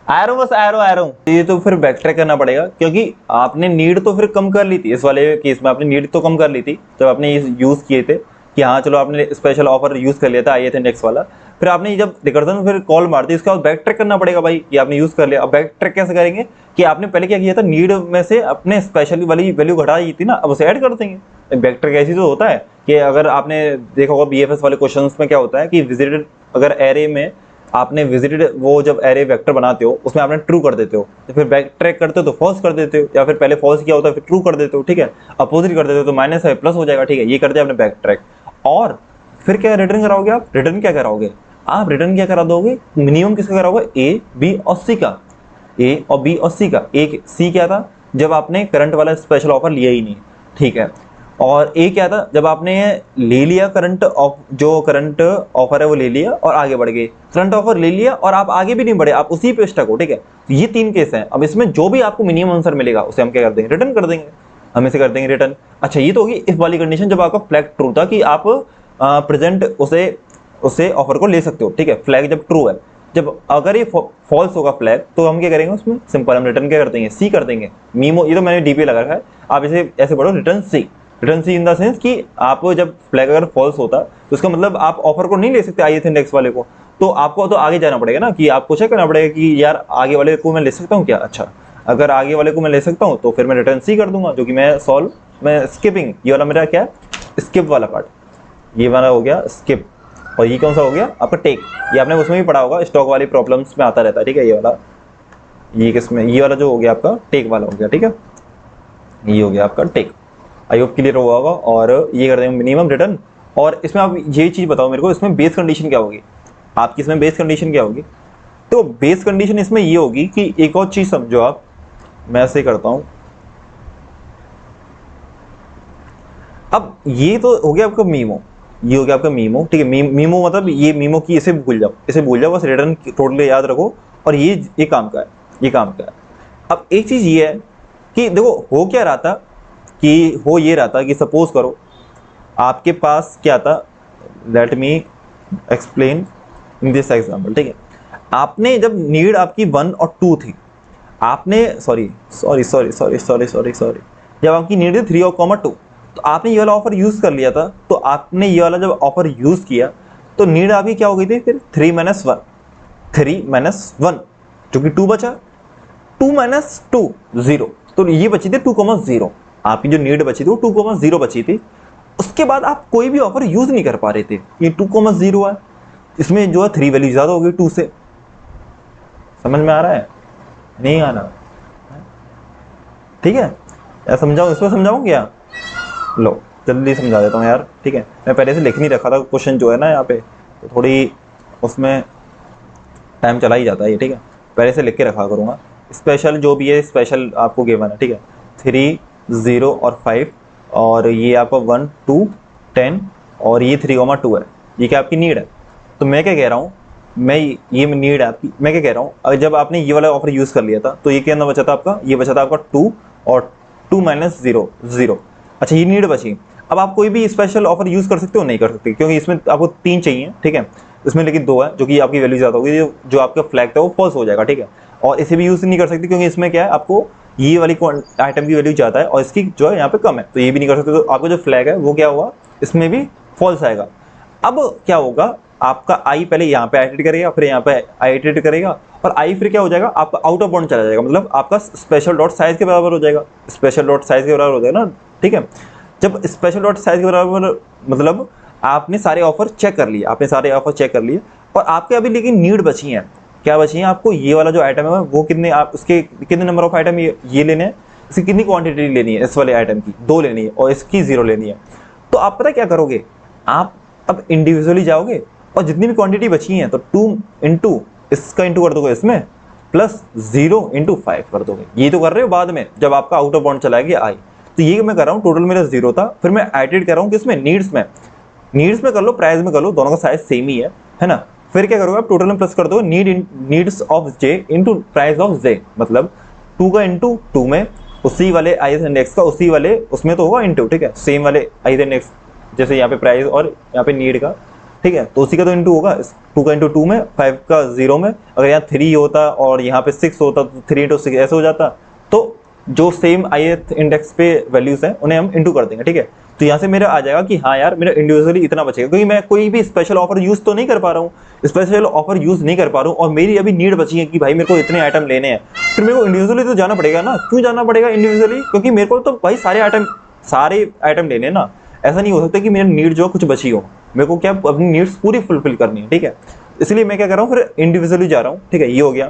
आयरो बस आयरो, ये तो फिर बैक ट्रैक करना पड़ेगा, क्योंकि आपने नीड तो फिर कम कर ली थी, इस वाले केस में आपने नीड तो कम कर ली थी जब आपने ये यूज किए थे कि हाँ चलो आपने स्पेशल ऑफर यूज कर लिया था आईएथ इंडेक्स वाला, फिर आपने जब रिकर्जन फिर कॉल मार दी, इसके बाद बैक ट्रैक करना पड़ेगा भाई कि आपने यूज कर लिया। अब बैक ट्रैक कैसे करेंगे कि आपने पहले क्या किया था, नीड में से अपने स्पेशल वाली वैल्यू घटाई थी ना, अब उसे ऐड कर देंगे। वेक्टर कैसी तो होता है कि अगर आपने देखा होगा बीएफएस वाले क्वेश्चंस में क्या होता है कि विजिटेड, अगर एरे में आपने विजिटेड वो जब एरे वेक्टर बनाते हो उसमें आपने ट्रू कर देते हो, तो फिर बैक ट्रैक करते हो तो फॉल्स कर देते हो, या फिर पहले फॉल्स किया होता है फिर ट्रू कर देते हो, ठीक है, अपोजिट कर देते हो तो माइनस है प्लस हो जाएगा, ठीक है, ये कर दिया आपने बैक ट्रैक। और फिर क्या रिटर्न कराओगे आप, रिटर्न क्या कराओगे आप, रिटर्न क्या करा दोगे, मिनिमम किसका कराओगे, ए बी और सी का, ए और बी और सी का। एक सी क्या था, जब आपने करंट वाला स्पेशल ऑफर लिया ही नहीं, ठीक है, और ए क्या था, जब आपने ले लिया करंट जो करंट ऑफर है वो ले लिया और आगे बढ़ गए, करंट ऑफर ले लिया और आप आगे भी नहीं बढ़े, आप उसी पे स्टक हो, ठीक है। तो ये 3 केस हैं। अब इसमें जो भी आपको मिनिमम आंसर मिलेगा उसे हम क्या कर देंगे, रिटर्न कर देंगे, हम इसे कर देंगे रिटर्न। अच्छा, ये तो होगी इफ वाली कंडीशन, जब आपका फ्लैग ट्रू था कि आप प्रेजेंट उसे ऑफर को ले सकते हो, ठीक है, फ्लैग जब ट्रू है। जब अगर ये फॉल्स होगा फ्लैग, तो हम क्या करेंगे उसमें, सिंपल हम रिटर्न क्या कर देंगे, सी कर देंगे। मीमो, ये तो मैंने डीपी लगा रखा है, आप इसे ऐसे पढ़ो, return c. Return c in the sense कि आप जब फ्लैग अगर फॉल्स होता तो उसका मतलब आप ऑफर को नहीं ले सकते आईएथ इंडेक्स वाले को, तो आपको तो आगे जाना पड़ेगा ना, कि आपको चेक करना पड़ेगा कि यार आगे वाले को मैं ले सकता हूँ क्या। अच्छा, अगर आगे वाले को मैं ले सकता हूँ तो फिर मैं रिटर्न सी कर दूंगा, जो कि मैं स्किपिंग, ये वाला मेरा क्या है, स्किप वाला पार्ट, ये वाला हो गया स्किप। और ये कौन सा हो गया आपका टेक, ये आपने उसमें भी पढ़ा होगा, स्टॉक वाली प्रॉब्लम्स में आता रहता है, ठीक है, ये वाला, ये किसमें, ये वाला जो हो गया आपका टेक वाला हो गया, ठीक है, ये हो गया आपका टेक। आई होप क्लियर हुआ होगा। और ये कर देंगे मिनिमम रिटर्न। और इसमें आप ये चीज़ बताओ मेरे को, इसमें बेस कंडीशन क्या होगी आपकी, इसमें बेस कंडीशन क्या होगी। तो बेस कंडीशन इसमें ये होगी कि एक और चीज़ समझो आप, मैं ऐसे ही करता हूँ। अब ये तो हो गया आपका मीमो, ये हो गया आपका मीमो, ठीक है, मीमो मतलब ये मीमो की, इसे भूल जाओ, इसे भूल जाओ, बस रिटर्न टोटली याद रखो। और ये काम का है, ये काम का है। अब एक चीज़ ये है कि देखो हो क्या रहा था, कि हो ये रहा था कि सपोज करो आपके पास क्या था, let me explain in this example, ठीक है। आपने जब नीड आपकी 1 और 2 थी, आपने सॉरी, जब आपकी नीड थी 3 और 2, तो आपने ये वाला ऑफर यूज कर लिया था। तो आपने ये वाला जब ऑफर यूज किया तो नीड आपकी क्या हो गई थी फिर, 3 - 1 जो कि 2 बचा, 2 - 2 0, तो ये बची थी 2,0। आपकी जो नीड बची थी वो 2,0 बची थी। उसके बाद आप कोई भी ऑफर यूज नहीं कर पा रहे थे, ये 2,0 है, इसमें जो है 3 वैल्यू ज्यादा हो गई 2 से। समझ में आ रहा है, नहीं आ रहा, ठीक है, समझाऊं, इसमें समझाऊं क्या, लो जल्दी समझा देता हूँ यार, ठीक है। मैं पहले से लिख नहीं रखा था क्वेश्चन जो है ना यहाँ पे, तो थोड़ी उसमें टाइम चला ही जाता है ये, ठीक है, पहले से लिख के रखा करूँगा। स्पेशल जो भी है, स्पेशल आपको गिवन है, ठीक है, 3 0 और 5, और ये आपका 1 2 10, और ये 3,2 है, ये क्या आपकी नीड है। तो मैं क्या कह रहा हूँ, ये नीड है आपकी, मैं क्या कह रहा हूँ, अगर जब आपने ये वाला ऑफर यूज़ कर लिया था तो ये क्या बचा था आपका, ये बचा था आपका 2 और 2 - 0 0। अच्छा, ये नीड बची। अब आप कोई भी स्पेशल ऑफर यूज़ कर सकते हो, नहीं कर सकते, क्योंकि इसमें आपको 3 चाहिए, ठीक है, इसमें लेकिन 2 है, जो कि आपकी वैल्यू ज़्यादा होगी, जो आपका फ्लैग था वो फॉल्स हो जाएगा, ठीक है। और इसे भी यूज़ नहीं कर सकते क्योंकि इसमें क्या है, आपको ये वाली आइटम की वैल्यू ज़्यादा है और इसकी जो है यहाँ पे कम है, तो ये भी नहीं कर सकते। तो आपका जो फ्लैग है वो क्या हुआ, इसमें भी फॉल्स आएगा। अब क्या होगा, आपका आई पहले यहाँ पे आइटरेट करेगा, फिर यहाँ पे आइटरेट करेगा, और आई फिर क्या हो जाएगा, आपका आउट ऑफ बाउंड चला जाएगा, मतलब आपका स्पेशल डॉट साइज के बराबर हो जाएगा, स्पेशल डॉट साइज के बराबर हो जाएगा ना, ठीक है। जब स्पेशल डॉट साइज के बराबर, मतलब आपने सारे ऑफर चेक कर लिए, और आपके अभी लेकिन नीड बची है, क्या बची है आपको, ये वाला जो आइटम है वो कितने, आप उसके कितने नंबर ऑफ आइटम ये लेने हैं, इसकी कितनी क्वांटिटी लेनी है, इस वाले आइटम की 2 लेनी है और इसकी 0 लेनी है। तो आप पता क्या करोगे, आप अब इंडिविजुअली जाओगे और जितनी भी क्वांटिटी बची है तो 2 इंटू इसका इंटू कर दोगे इसमें, प्लस 0 × 5 कर दोगे। ये तो कर रहे हो बाद में, जब आपका आउट ऑफ बाउंड चला गया आई। तो ये मैं कर रहा हूँ, टोटल मेरा 0 था, फिर मैं आइटरेट कर रहा हूँ किसमें, नीड्स में कर लो, प्राइस में कर लो, दोनों का साइज सेम ही है ना। फिर क्या करोगे आप, टोटल में प्लस कर दो needs of J into price of J, मतलब 2 का इंटू 2 में उसी वाले आईएस इंडेक्स का, उसी वाले उसमें तो होगा इंटू, ठीक है, सेम वाले आईएस इंडेक्स, जैसे यहाँ पे प्राइस और यहाँ पे नीड का, ठीक है, तो उसी का तो इंटू होगा। 2 का इंटू 2 में, 5 का 0 में, अगर यहाँ 3 होता और यहाँ पे 6 होता तो 3 × 6 ऐसे हो जाता। तो जो सेम आईएथ इंडेक्स पे वैल्यूज हैं उन्हें हम इंटू कर देंगे, ठीक है। तो यहाँ से मेरा आ जाएगा कि हाँ यार, मेरा इंडिविजुअली इतना बचेगा, क्योंकि मैं कोई भी स्पेशल ऑफर यूज तो नहीं कर पा रहा हूँ, स्पेशल ऑफर यूज नहीं कर पा रहा हूँ और मेरी अभी नीड बची है कि भाई मेरे को इतने आइटम लेने हैं, फिर मेरे को इंडिविजुअली तो जाना पड़ेगा ना। क्यों जाना पड़ेगा इंडिविजुअली? क्योंकि मेरे को तो भाई सारे आइटम लेने हैं ना। ऐसा नहीं हो सकता कि मेरी नीड जो कुछ बची हो, मेरे को क्या अपनी नीड्स पूरी फुलफिल करनी है, ठीक है। इसलिए मैं क्या कर रहा हूँ, फिर इंडिविजुअली जा रहा हूँ, ठीक है। ये हो गया।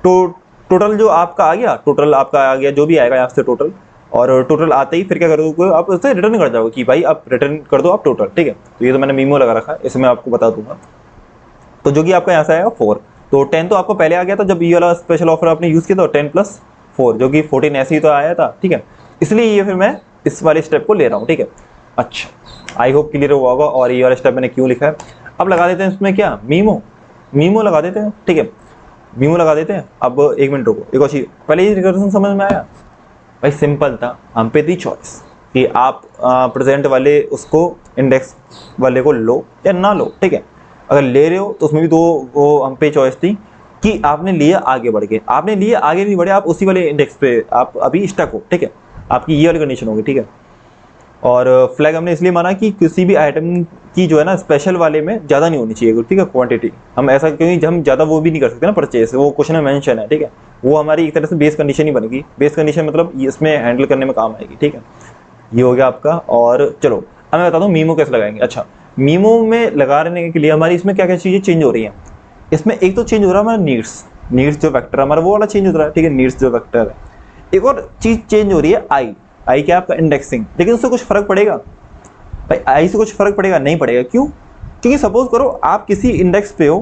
तो टोटल जो आपका आ गया, टोटल आपका आ गया जो भी आएगा यहाँ से टोटल, और टोटल आते ही फिर क्या करोगे आप, उसे रिटर्न कर जाओगे कि भाई आप रिटर्न कर दो आप टोटल, ठीक है। तो ये तो मैंने मीमो लगा रखा है, इसे मैं आपको बता दूंगा। तो जो कि आपका यहाँ से आएगा 4, तो 10 तो आपको पहले आ गया था जब ये वाला स्पेशल ऑफर आपने यूज किया था, 10+4 जो कि 14 ऐसे ही तो आया था, ठीक है। इसलिए ये फिर मैं इस वाले स्टेप को ले रहा हूँ, ठीक है। अच्छा, आई होप क्लियर हुआ होगा। और ये वाला स्टेप मैंने क्यों लिखा है, अब लगा देते हैं इसमें क्या, मीमो लगा देते हैं, ठीक है। मीमो लगा देते हैं। अब एक मिनट रुको, एक और चीज, पहले ये रिकर्जन समझ में आया भाई? सिंपल था, हम पे थी चॉइस कि आप प्रेजेंट वाले उसको इंडेक्स वाले को लो या ना लो, ठीक है। अगर ले रहे हो तो उसमें भी दो वो हम पे चॉइस थी कि आपने लिया आगे बढ़ के, आपने लिया आगे नहीं बढ़े, आप उसी वाले इंडेक्स पे आप अभी स्टक हो, ठीक है। आपकी ये वाली कंडीशन होगी, ठीक है। और फ्लैग हमने इसलिए माना कि किसी भी आइटम की जो है ना स्पेशल वाले में ज़्यादा नहीं होनी चाहिए, ठीक है, क्वांटिटी। हम ऐसा क्योंकि हम ज़्यादा वो भी नहीं कर सकते ना परचेस, वो क्वेश्चन में मेंशन है, ठीक है। वो हमारी एक तरह से बेस कंडीशन ही बनेगी। बेस कंडीशन मतलब इसमें हैंडल करने में काम आएगी, ठीक है। ये हो गया आपका। और चलो अब मैं बताता हूँ मीमो कैसे लगाएंगे। अच्छा, मीमो में लगाने के लिए हमारी इसमें क्या क्या चीज़ें चेंज हो रही हैं। इसमें एक तो चेंज हो रहा है हमारा नीड्स जो वेक्टर हमारा वो वाला चेंज हो रहा है, ठीक है, नीड्स जो वेक्टर है। एक और चीज़ चेंज हो रही है, आई क्या आपका इंडेक्सिंग। लेकिन उससे कुछ फर्क पड़ेगा भाई? आई से कुछ फर्क पड़ेगा? नहीं पड़ेगा। क्यों? क्योंकि सपोज करो आप किसी इंडेक्स पे हो,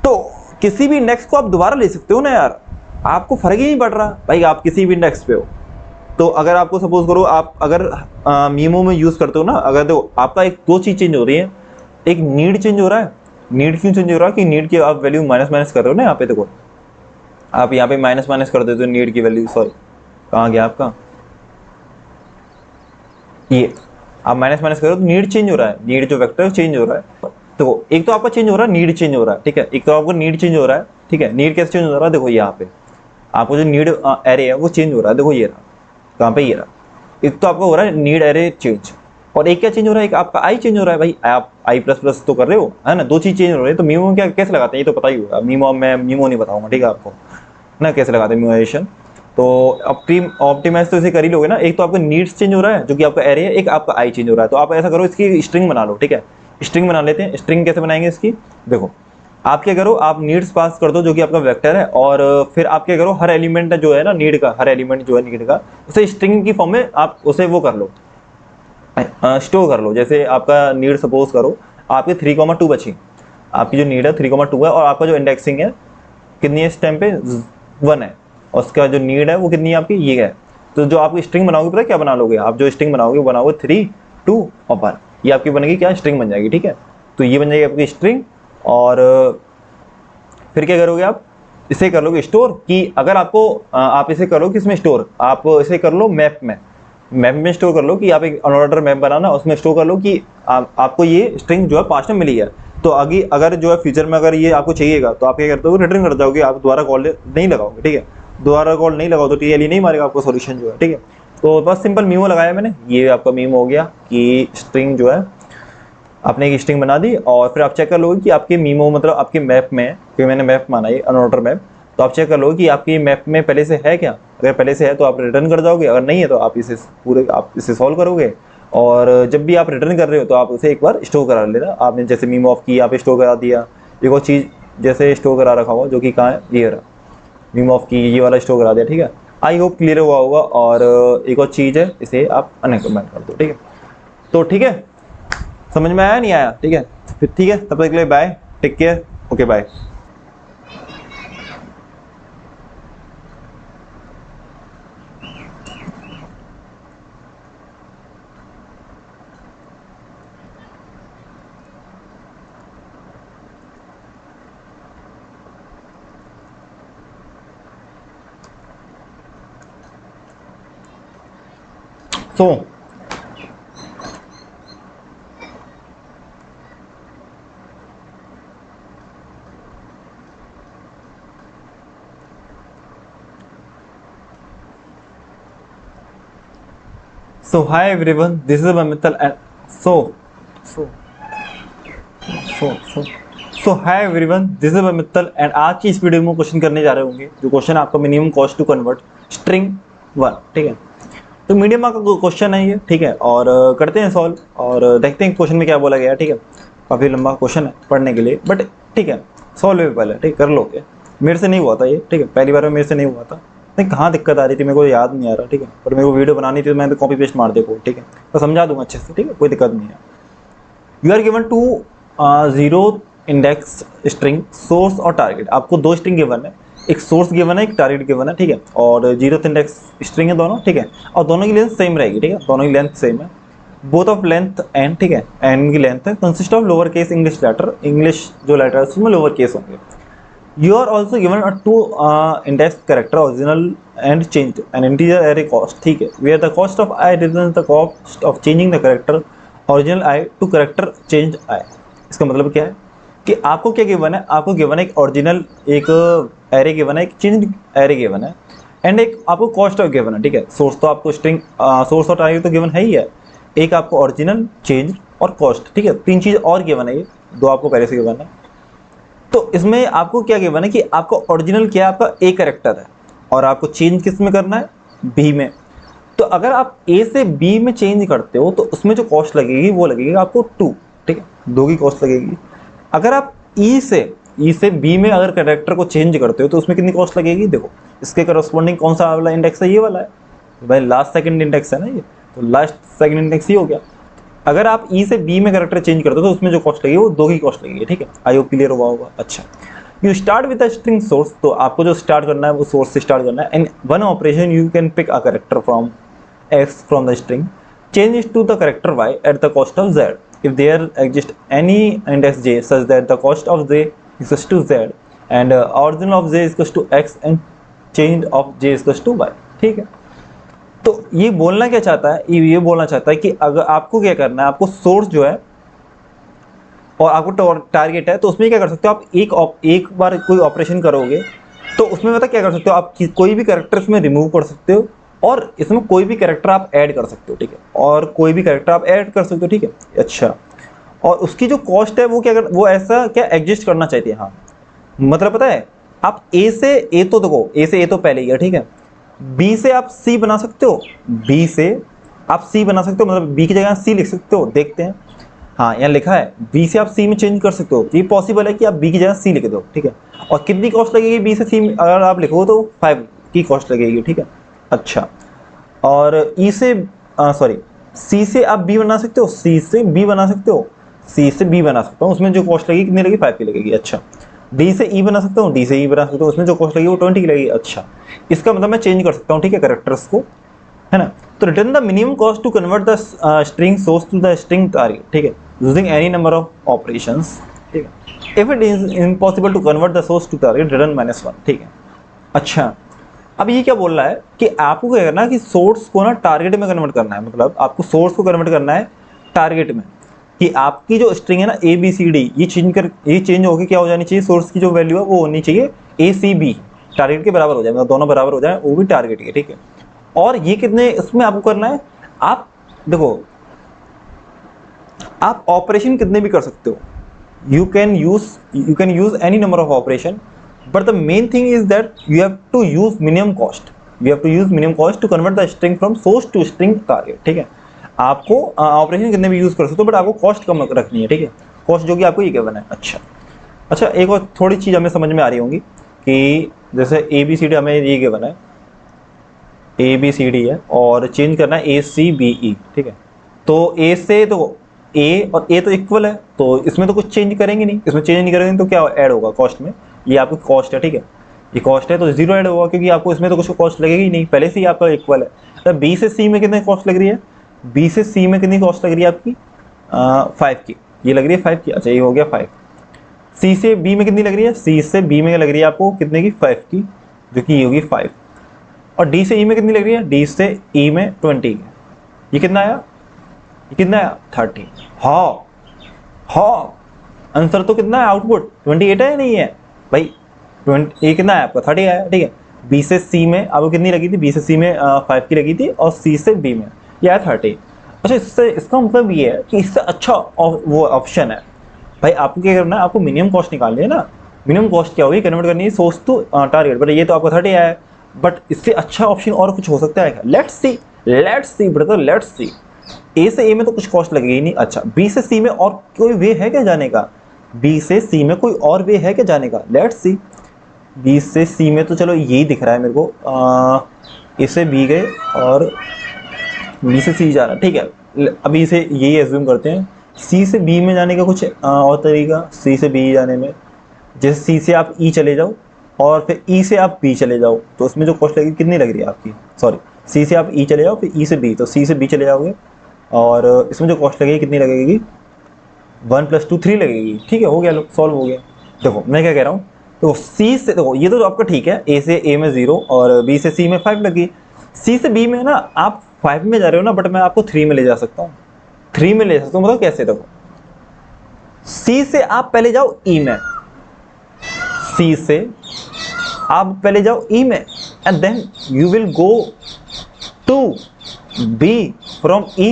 तो किसी भी इंडेक्स को आप दोबारा ले सकते हो ना यार, आपको फर्क ही नहीं पड़ रहा भाई, आप किसी भी इंडेक्स पे हो। तो अगर आपको सपोज करो आप अगर मीमो में यूज करते हो ना, अगर तो आपका एक दो चीज चेंज हो रही है, एक नीड चेंज हो रहा है। नीड क्यों चेंज हो रहा है कि नीड की आप वैल्यू माइनस माइनस कर रहे हो ना, यहाँ पे देखो आप यहाँ पे माइनस माइनस कर देते हो नीड की वैल्यू, सॉरी कहाँ गया आपका, ये आप माइनस माइनस करो तो नीड चेंज हो रहा है, नीड जो वेक्टर चेंज हो रहा है। तो एक तो आपका चेंज हो रहा है, नीड चेंज हो रहा है, ठीक है। एक तो आपको नीड चेंज हो रहा है, ठीक है। नीड कैसे चेंज हो रहा है, देखो यहाँ पे आपको जो नीड एरे है वो चेंज हो रहा है, देखो ये रहा, कहाँ पे ये रहा। एक तो आपका हो रहा है नीड एरे चेंज, और एक क्या चेंज हो रहा है, एक आपका आई चेंज हो रहा है भाई। आप आई प्लस प्लस तो कर रहे हो, है ना, दो चीज चेंज हो रही है। तो मीमो में क्या कैसे लगाते हैं ये तो पता ही होगा। मीमो मैं मीमो नहीं बताऊंगा, ठीक है आपको ना कैसे लगाते हैं मीमोइजेशन। तो ऑप्टिमाइज तो इसे कर ही लोगे ना। एक तो आपका नीड्स चेंज हो रहा है जो कि आपका एरे है, एक आपका आई चेंज हो रहा है। तो आप ऐसा करो, इसकी स्ट्रिंग बना लो, ठीक है। स्ट्रिंग बना लेते हैं। स्ट्रिंग कैसे बनाएंगे इसकी, देखो आप क्या करो, आप नीड्स पास कर दो जो कि आपका वेक्टर है, और फिर आप क्या करो, हर एलिमेंट जो है ना नीड का, हर एलिमेंट जो है नीड का, उसे स्ट्रिंग की फॉर्म में आप उसे वो कर लो, स्टोर कर लो। जैसे आपका नीड सपोज करो आपके 3,2 बची, आपकी जो नीड है 3,2 है, और आपका जो इंडेक्सिंग है कितनी है इस टाइम पे, 1 है, और उसका जो नीड है वो कितनी है आपकी, ये है। तो जो आप स्ट्रिंग बनाओगे पता है क्या बना लोगे आप, जो स्ट्रिंग बनाओगे वो बनाओगे 3, 2 और 1, ये आपकी बनेगी क्या, स्ट्रिंग बन जाएगी, ठीक है। तो ये बन जाएगी आपकी स्ट्रिंग। और फिर क्या करोगे आप, इसे कर लोगे स्टोर, कि अगर आपको आप इसे करो किसमें स्टोर, आप इसे कर लो मैप में स्टोर कर लो, कि आप एक अनऑर्डर मैप बनाना, उसमें स्टोर कर लो कि आपको ये स्ट्रिंग जो है पास्ट में मिली है। तो आगे अगर जो है फ्यूचर में अगर ये आपको चाहिएगा तो आप क्या करते हो, रिटर्न कर जाओगे, आप दोबारा कॉल नहीं लगाओगे, ठीक है। दोबारा कॉल नहीं लगाओ तो टीएलई नहीं मारेगा आपको सॉल्यूशन जो है, ठीक है। तो बस सिंपल मीमो लगाया मैंने, ये आपका मीमो हो गया कि स्ट्रिंग जो है आपने एक स्ट्रिंग बना दी, और फिर आप चेक कर लोगे कि आपके मीमो मतलब आपके मैप में, क्योंकि मैंने मैप माना है अनऑर्डर मैप, तो आप चेक कर लोगे कि आपकी मैप में पहले से है क्या। अगर पहले से है तो आप रिटर्न कर जाओगे, अगर नहीं है तो आप इसे सॉल्व करोगे। और जब भी आप रिटर्न कर रहे हो तो आप उसे एक बार स्टोर करा लेना। आपने जैसे मीमो ऑफ की, आप स्टोर करा दिया। एक और चीज़ जैसे स्टोर करा रखा हुआ जो कि कहाँ है, ये रहा, मीमो ऑफ की ये वाला स्टोर करा दिया, ठीक है। आई होप क्लियर हुआ होगा। और एक और चीज़ है, इसे आप अनकमेंट कर दो, ठीक है। तो ठीक है, समझ में आया नहीं आया, ठीक है। फिर ठीक है, तब तक के लिए bye, take care, okay bye. So So hi everyone, this is Mittal and so so so so hi everyone, this is Mittal and आज की इस वीडियो में क्वेश्चन करने जा रहे होंगे जो क्वेश्चन आपका minimum cost to convert string 1, ठीक है। तो मीडियम का क्वेश्चन है ये, ठीक है। और करते हैं सॉल्व और देखते हैं क्वेश्चन में क्या बोला गया, ठीक है। काफ़ी लंबा क्वेश्चन है पढ़ने के लिए, बट ठीक है, सॉल्व है पहले, ठीक कर लोगे। मेरे से नहीं हुआ था ये, ठीक है, पहली बार में मेरे से नहीं हुआ था। नहीं, कहाँ दिक्कत आ रही थी मेरे को याद नहीं आ रहा, ठीक है। पर मेरे को वीडियो बनानी थी तो मैंने कॉपी पेस्ट मार दिया, ठीक है। तो समझा दूंगा अच्छे से, ठीक है, कोई दिक्कत नहीं है। You are given two zero index string, source और टारगेट। आपको दो स्ट्रिंग गिवन है, एक सोर्स गिवन है, एक टारगेट गिवन है, ठीक है। और जीरो इंडेक्स स्ट्रिंग है दोनों, ठीक है। और दोनों की लेंथ सेम रहेगी, ठीक है, दोनों की लेंथ सेम है। बोथ ऑफ लेंथ एन, ठीक है, एन की लेंथ है, consist of lower case English letter, English जो लेटर है उसमें लोअर केस होंगे। You are also given two index character original and change an integer array cost, ठीक है, where the cost of I represents the cost of changing the character original I to character change I. इसका मतलब क्या है कि आपको क्या given है, आपको गिवन है एक ओरिजिनल, एक एरे गिवन है, एक चेंज एरे गिवन है, एंड एक आपको कॉस्ट ऑफ गिवन है, ठीक है। सोर्स तो आपको स्ट्रिंग सोर्स और टारगेट तो गिवन है ही है, एक आपको ओरिजिनल, चेंज और कॉस्ट, ठीक है, तीन चीज़ और गिवन है, ये दो आपको पहले से गिवन है। तो इसमें आपको क्या गिवन है कि आपका ओरिजिनल क्या है, आपका ए कैरेक्टर है, और आपको चेंज किस में करना है, बी में। तो अगर आप ए से बी में चेंज करते हो तो उसमें जो कॉस्ट लगेगी वो लगेगी आपको 2, ठीक है, 2 की कॉस्ट लगेगी। अगर आप ई से बी में अगर कैरेक्टर को चेंज करते हो तो उसमें कितनी कॉस्ट लगेगी, देखो इसके करस्पॉन्डिंग कौन सा वाला इंडेक्स है, ये वाला है, तो भाई लास्ट सेकंड इंडेक्स है ना ये, तो लास्ट सेकंड इंडेक्स ही हो गया। अगर आप ई से बी में कैरेक्टर चेंज करते हो तो उसमें जो कॉस्ट लगेगी वो 2 की कॉस्ट लगेगी, ठीक है। आई होप क्लियर हुआ होगा। अच्छा, you start with the string source, तो आपको जो स्टार्ट करना है वो सोर्स से स्टार्ट करना है। And one operation you can pick a character from x from the string, change it to the character y at the cost of z if there exists any index j such that the cost of j is equals to z and original of j is equals to x and change of j is equals to y, ठीक है। तो ये बोलना क्या चाहता है, ये बोलना चाहता है कि अगर आपको क्या करना है, आपको सोर्स जो है और आपको टारगेट है, तो उसमें क्या कर सकते हो आप, एक बार कोई ऑपरेशन करोगे तो उसमें पता क्या कर सकते हो आप, कोई भी कैरेक्टर इसमें रिमूव कर सकते हो और इसमें कोई भी कैरेक्टर आप ऐड कर सकते हो, ठीक है, और कोई भी कैरेक्टर आप ऐड कर सकते हो, ठीक है। अच्छा, और उसकी जो कॉस्ट है वो क्या वो ऐसा क्या एग्जिस्ट करना चाहती है, हाँ, मतलब पता है, आप ए से ए तो देखो, ए से ए तो पहले ही है, ठीक है। बी से आप सी बना सकते हो, बी से आप सी बना सकते हो, मतलब बी की जगह सी लिख सकते हो, देखते हैं, हाँ यहाँ लिखा है बी से आप सी में चेंज कर सकते हो, ये पॉसिबल है कि आप बी की जगह सी लिख दो, ठीक है। और कितनी कॉस्ट लगेगी बी से सी में अगर आप लिखो तो 5 की कॉस्ट लगेगी, ठीक है। अच्छा, और ई से सॉरी सी से आप बी बना सकते हो, सी से बी बना सकते हो, सी से बी बना सकता हूँ, उसमें जो कॉस्ट लगेगी कितनी लगेगी, 5 की लगेगी। अच्छा, डी से ई बना सकता हूँ, डी से ई बना सकता हूँ, उसमें जो कॉस्ट लगेगी वो 20 की लगेगी। अच्छा, इसका मतलब मैं चेंज कर सकता हूँ, ठीक है, कैरेक्टर्स को, है ना। तो return the minimum cost to convert the string source to the string target, ठीक है, using any number of operations, ठीक है। If it is impossible to convert the source to target, return -1, ठीक है। अच्छा, अब ये क्या बोल रहा है कि आपको क्या करना है कि सोर्स को ना टारगेट में कन्वर्ट करना है, मतलब आपको सोर्स को कन्वर्ट करना है टारगेट में, कि आपकी जो स्ट्रिंग है ना ए बी सी डी, ये चेंज होकर क्या हो जानी चाहिए, सोर्स की जो वैल्यू है वो होनी चाहिए ए सी बी, टारगेट के बराबर हो जाए, मतलब दोनों बराबर हो जाए, वो भी टारगेट के, ठीक है। और ये कितने इसमें आपको करना है, आप देखो आप ऑपरेशन कितने भी कर सकते हो, you can use any number of operation, but the main thing is that you have to use minimum cost, to convert the string from source to string target, ठीक है। आपको ऑपरेशन कितने भी यूज कर सकते हो, बट आपको cost कम रखनी है, ठीक है, कॉस्ट जो कि आपको ये गिवन है। अच्छा, एक और थोड़ी चीज़ हमें समझ में आ रही होंगी कि जैसे ए बी सी डी हमें ये गिवन है, ए बी सी डी है और चेंज करना है ए सी बी ई, ठीक है। तो ए से तो ए और ए तो इक्वल है, तो इसमें तो कुछ चेंज करेंगे नहीं, इसमें चेंज नहीं करेंगे तो क्या ऐड होगा कॉस्ट में, ये आपकी कॉस्ट है, ठीक है, ये कॉस्ट है तो 0 ऐड होगा, क्योंकि आपको इसमें तो कुछ कॉस्ट लगेगी ही नहीं, पहले से ही आपका इक्वल है। तो बी से सी में कितनी कॉस्ट लग रही है, बी से सी में कितनी कॉस्ट लग रही है आपकी 5 की, ये लग रही है 5 की। अच्छा, ये हो गया 5। सी से बी में कितनी लग रही है, सी से बी में लग रही है आपको कितने की, 5 की, जो कि ये होगी 5। और डी से ई में कितनी लग रही है, डी से ई में 20 की, ये कितना आया, 30। हाँ, आंसर तो कितना है, आउटपुट 28 है, नहीं है भाई, 20 ये कितना है आपका 30 आया, ठीक है। बी से सी में आपको कितनी लगी थी, बी से सी में 5 की लगी थी, और सी से बी में ये आया 30। अच्छा, इसका मतलब ये है कि इससे अच्छा वो ऑप्शन है भाई आपको क्या करना है, आपको मिनिमम कॉस्ट निकालनी है ना। मिनिमम कॉस्ट क्या होगी, कन्वर्ट करनी है सोर्स टू टारगेट। बट ये तो आपका 30 आया है, बट इससे अच्छा ऑप्शन और कुछ हो सकता है। Let's see brother, let's see. A से ए में तो कुछ कॉस्ट लगेगी ही नहीं। अच्छा, बी से सी में और कोई वे है क्या जाने का? बी से सी में कोई और वे है क्या जाने का? Let's see. बी से सी में तो चलो यही दिख रहा है मेरे को, इसे बी गए और बी से सी जा रहा है, ठीक है। अभी इसे यही एज्यूम करते हैं, सी से बी में जाने का कुछ और तरीका, सी से बी जाने में, जैसे सी से आप ई चले जाओ और फिर ई से आप बी चले जाओ, तो उसमें जो कॉस्ट लगेगी कितनी लग रही है आपकी? सॉरी, सी से आप ई चले जाओ फिर ई से बी, तो सी से बी चले जाओगे और इसमें जो कॉस्ट लगेगी कितनी लगेगी? 1 + 2 3 लगेगी। ठीक है, हो गया, लो सॉल्व हो गया। देखो मैं क्या कह रहा हूँ, तो सी से देखो ये तो आपका ठीक है, ए से ए में 0 और बी से सी में 5 लगी। सी से बी में ना आप 5 में जा रहे हो ना, बट मैं आपको 3 में ले जा सकता हूँ। 3 में ले सकता हूँ, मतलब कैसे? देखो सी से आप पहले जाओ ई में, सी से आप पहले जाओ ई में and then you will go to B from E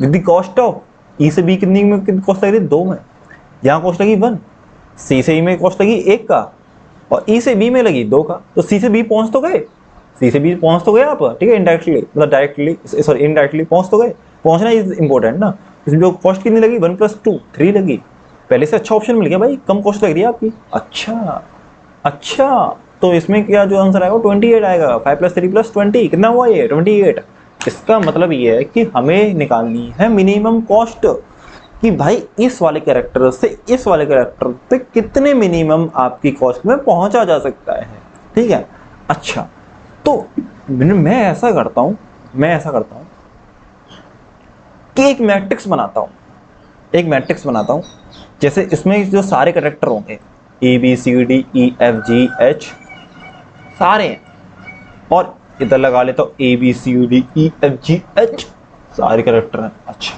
with the cost of E से बी। कितनी में कितनी कॉस्ट लगी? 2 में। यहाँ कॉस्ट लगी 1, सी से ई में कॉस्ट लगी 1 का और ई से बी में लगी 2 का। तो सी से बी पहुंच तो गए, सी से बी पहुंच तो गए आप, ठीक है। इनडायरेक्टली मतलब डायरेक्टली, सॉरी इनडायरेक्टली पहुंच तो गए। पहुंचना इज इंपॉर्टेंट ना। इसमें जो कॉस्ट कितनी लगी? 1 + 2 3 लगी। पहले से अच्छा ऑप्शन मिल गया भाई, कम कॉस्ट लग रही है आपकी। अच्छा, तो इसमें क्या जो आंसर आएगा 28 आएगा। 5 + 3 + 20 कितना हुआ? ये 28। इसका मतलब ये है कि हमें निकालनी है मिनिमम कॉस्ट, कि भाई इस वाले कैरेक्टर से इस वाले कैरेक्टर पे कितने मिनिमम आपकी कॉस्ट में पहुंचा जा सकता है। ठीक है, अच्छा तो मैं ऐसा करता हूं कि एक मैट्रिक्स बनाता हूं, जैसे इसमें जो सारे कैरेक्टर होंगे A B C D E F G H सारे हैं, और इधर लगा लेता हूं A B C D E F G H सारे कैरेक्टर हैं। अच्छा,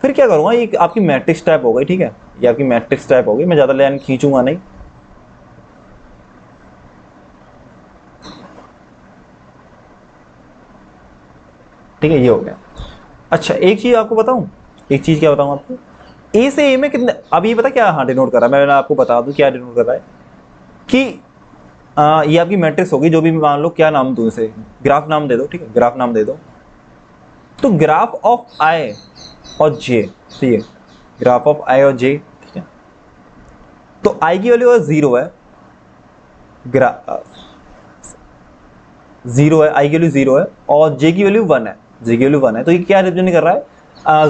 फिर क्या करूंगा, ये आपकी मैट्रिक्स टाइप हो गई। ठीक है, ये आपकी मैट्रिक्स टाइप हो गई। मैं ज्यादा लाइन खींचूंगा नहीं। ठीक है, ये हो गया। अच्छा, एक चीज आपको बताऊं, एक चीज क्या बताऊं आपको, ए से ए में कितने, अब ये पता क्या हाँ डिनोट कर रहा है, मैं आपको बता दूं क्या डिनोट कर रहा है कि ये आपकी मैट्रिक्स होगी, जो भी मान लो क्या नाम दूं इसे, ग्राफ नाम दे दो। ठीक है, ग्राफ नाम दे दो। तो ग्राफ ऑफ आई और जे, ठीक है, ग्राफ ऑफ आई और जे। ठीक है, तो आई की वैल्यू 0 है, 0 है, आई की वैल्यू 0 है और जे की वैल्यू 1 है, जे की वैल्यू 1 है। तो ये क्या रिप्रेजेंट कर रहा है?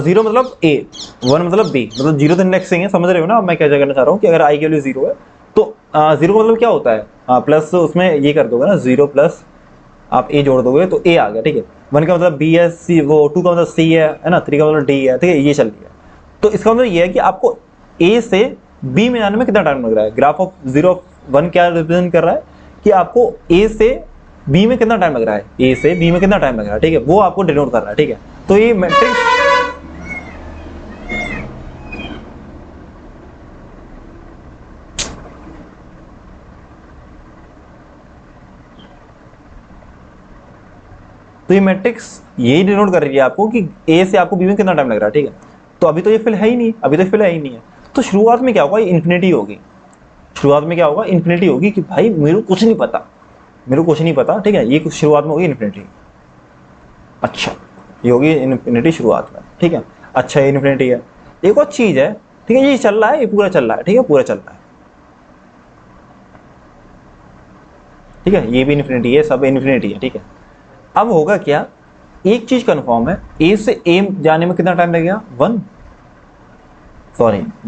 0 मतलब ए, 1 मतलब बी, मतलब 0 तो इंडेक्सिंग है, समझ रहे हो ना मैं क्या कहना चाह रहा हूँ, कि अगर आई की वैल्यू 0 है तो 0 का मतलब क्या होता है, प्लस उसमें ये कर दोगे ना, 0 प्लस आप ए जोड़ दोगे तो ए आ गया। ठीक है, 1 का मतलब बी है, सी वो 2 का मतलब सी है ना, 3 का मतलब डी है। ठीक है, ये चल रही है। तो इसका मतलब ये है कि आपको ए से बी में जाने में कितना टाइम लग रहा है। ग्राफ ऑफ 0 1 क्या रिप्रेजेंट कर रहा है कि आपको ए से बी में कितना टाइम लग रहा है, ए से बी में कितना टाइम लग रहा है। ठीक है, वो आपको डिनोट कर रहा है। ठीक है, तो ये मैट्रिक्स तो ये मैट्रिक्स यही डिनोट कर रही है आपको कि ए से आपको बी में कितना टाइम लग रहा है। ठीक है, तो अभी तो ये फिल है ही नहीं, अभी तो फिल है ही नहीं है। तो शुरुआत में क्या होगा, ये इन्फिनिटी होगी। शुरुआत में क्या होगा, इन्फिनिटी होगी कि भाई मेरे को कुछ नहीं पता, मेरे को कुछ नहीं पता। ठीक है, ये कुछ शुरुआत में होगी इन्फिनिटी। अच्छा, ये होगी इन्फिनिटी शुरुआत में। ठीक है, अच्छा ये इन्फिनिटी है। एक और चीज है, ठीक है, ये चल रहा है, ये पूरा चल रहा है। ठीक है, पूरा चल रहा है। ठीक है, ये भी इन्फिनिटी है, सब इन्फिनिटी है। ठीक है, अब होगा क्या, एक चीज कंफर्म है, ए से ए जाने में कितना टाइम लगेगा? 1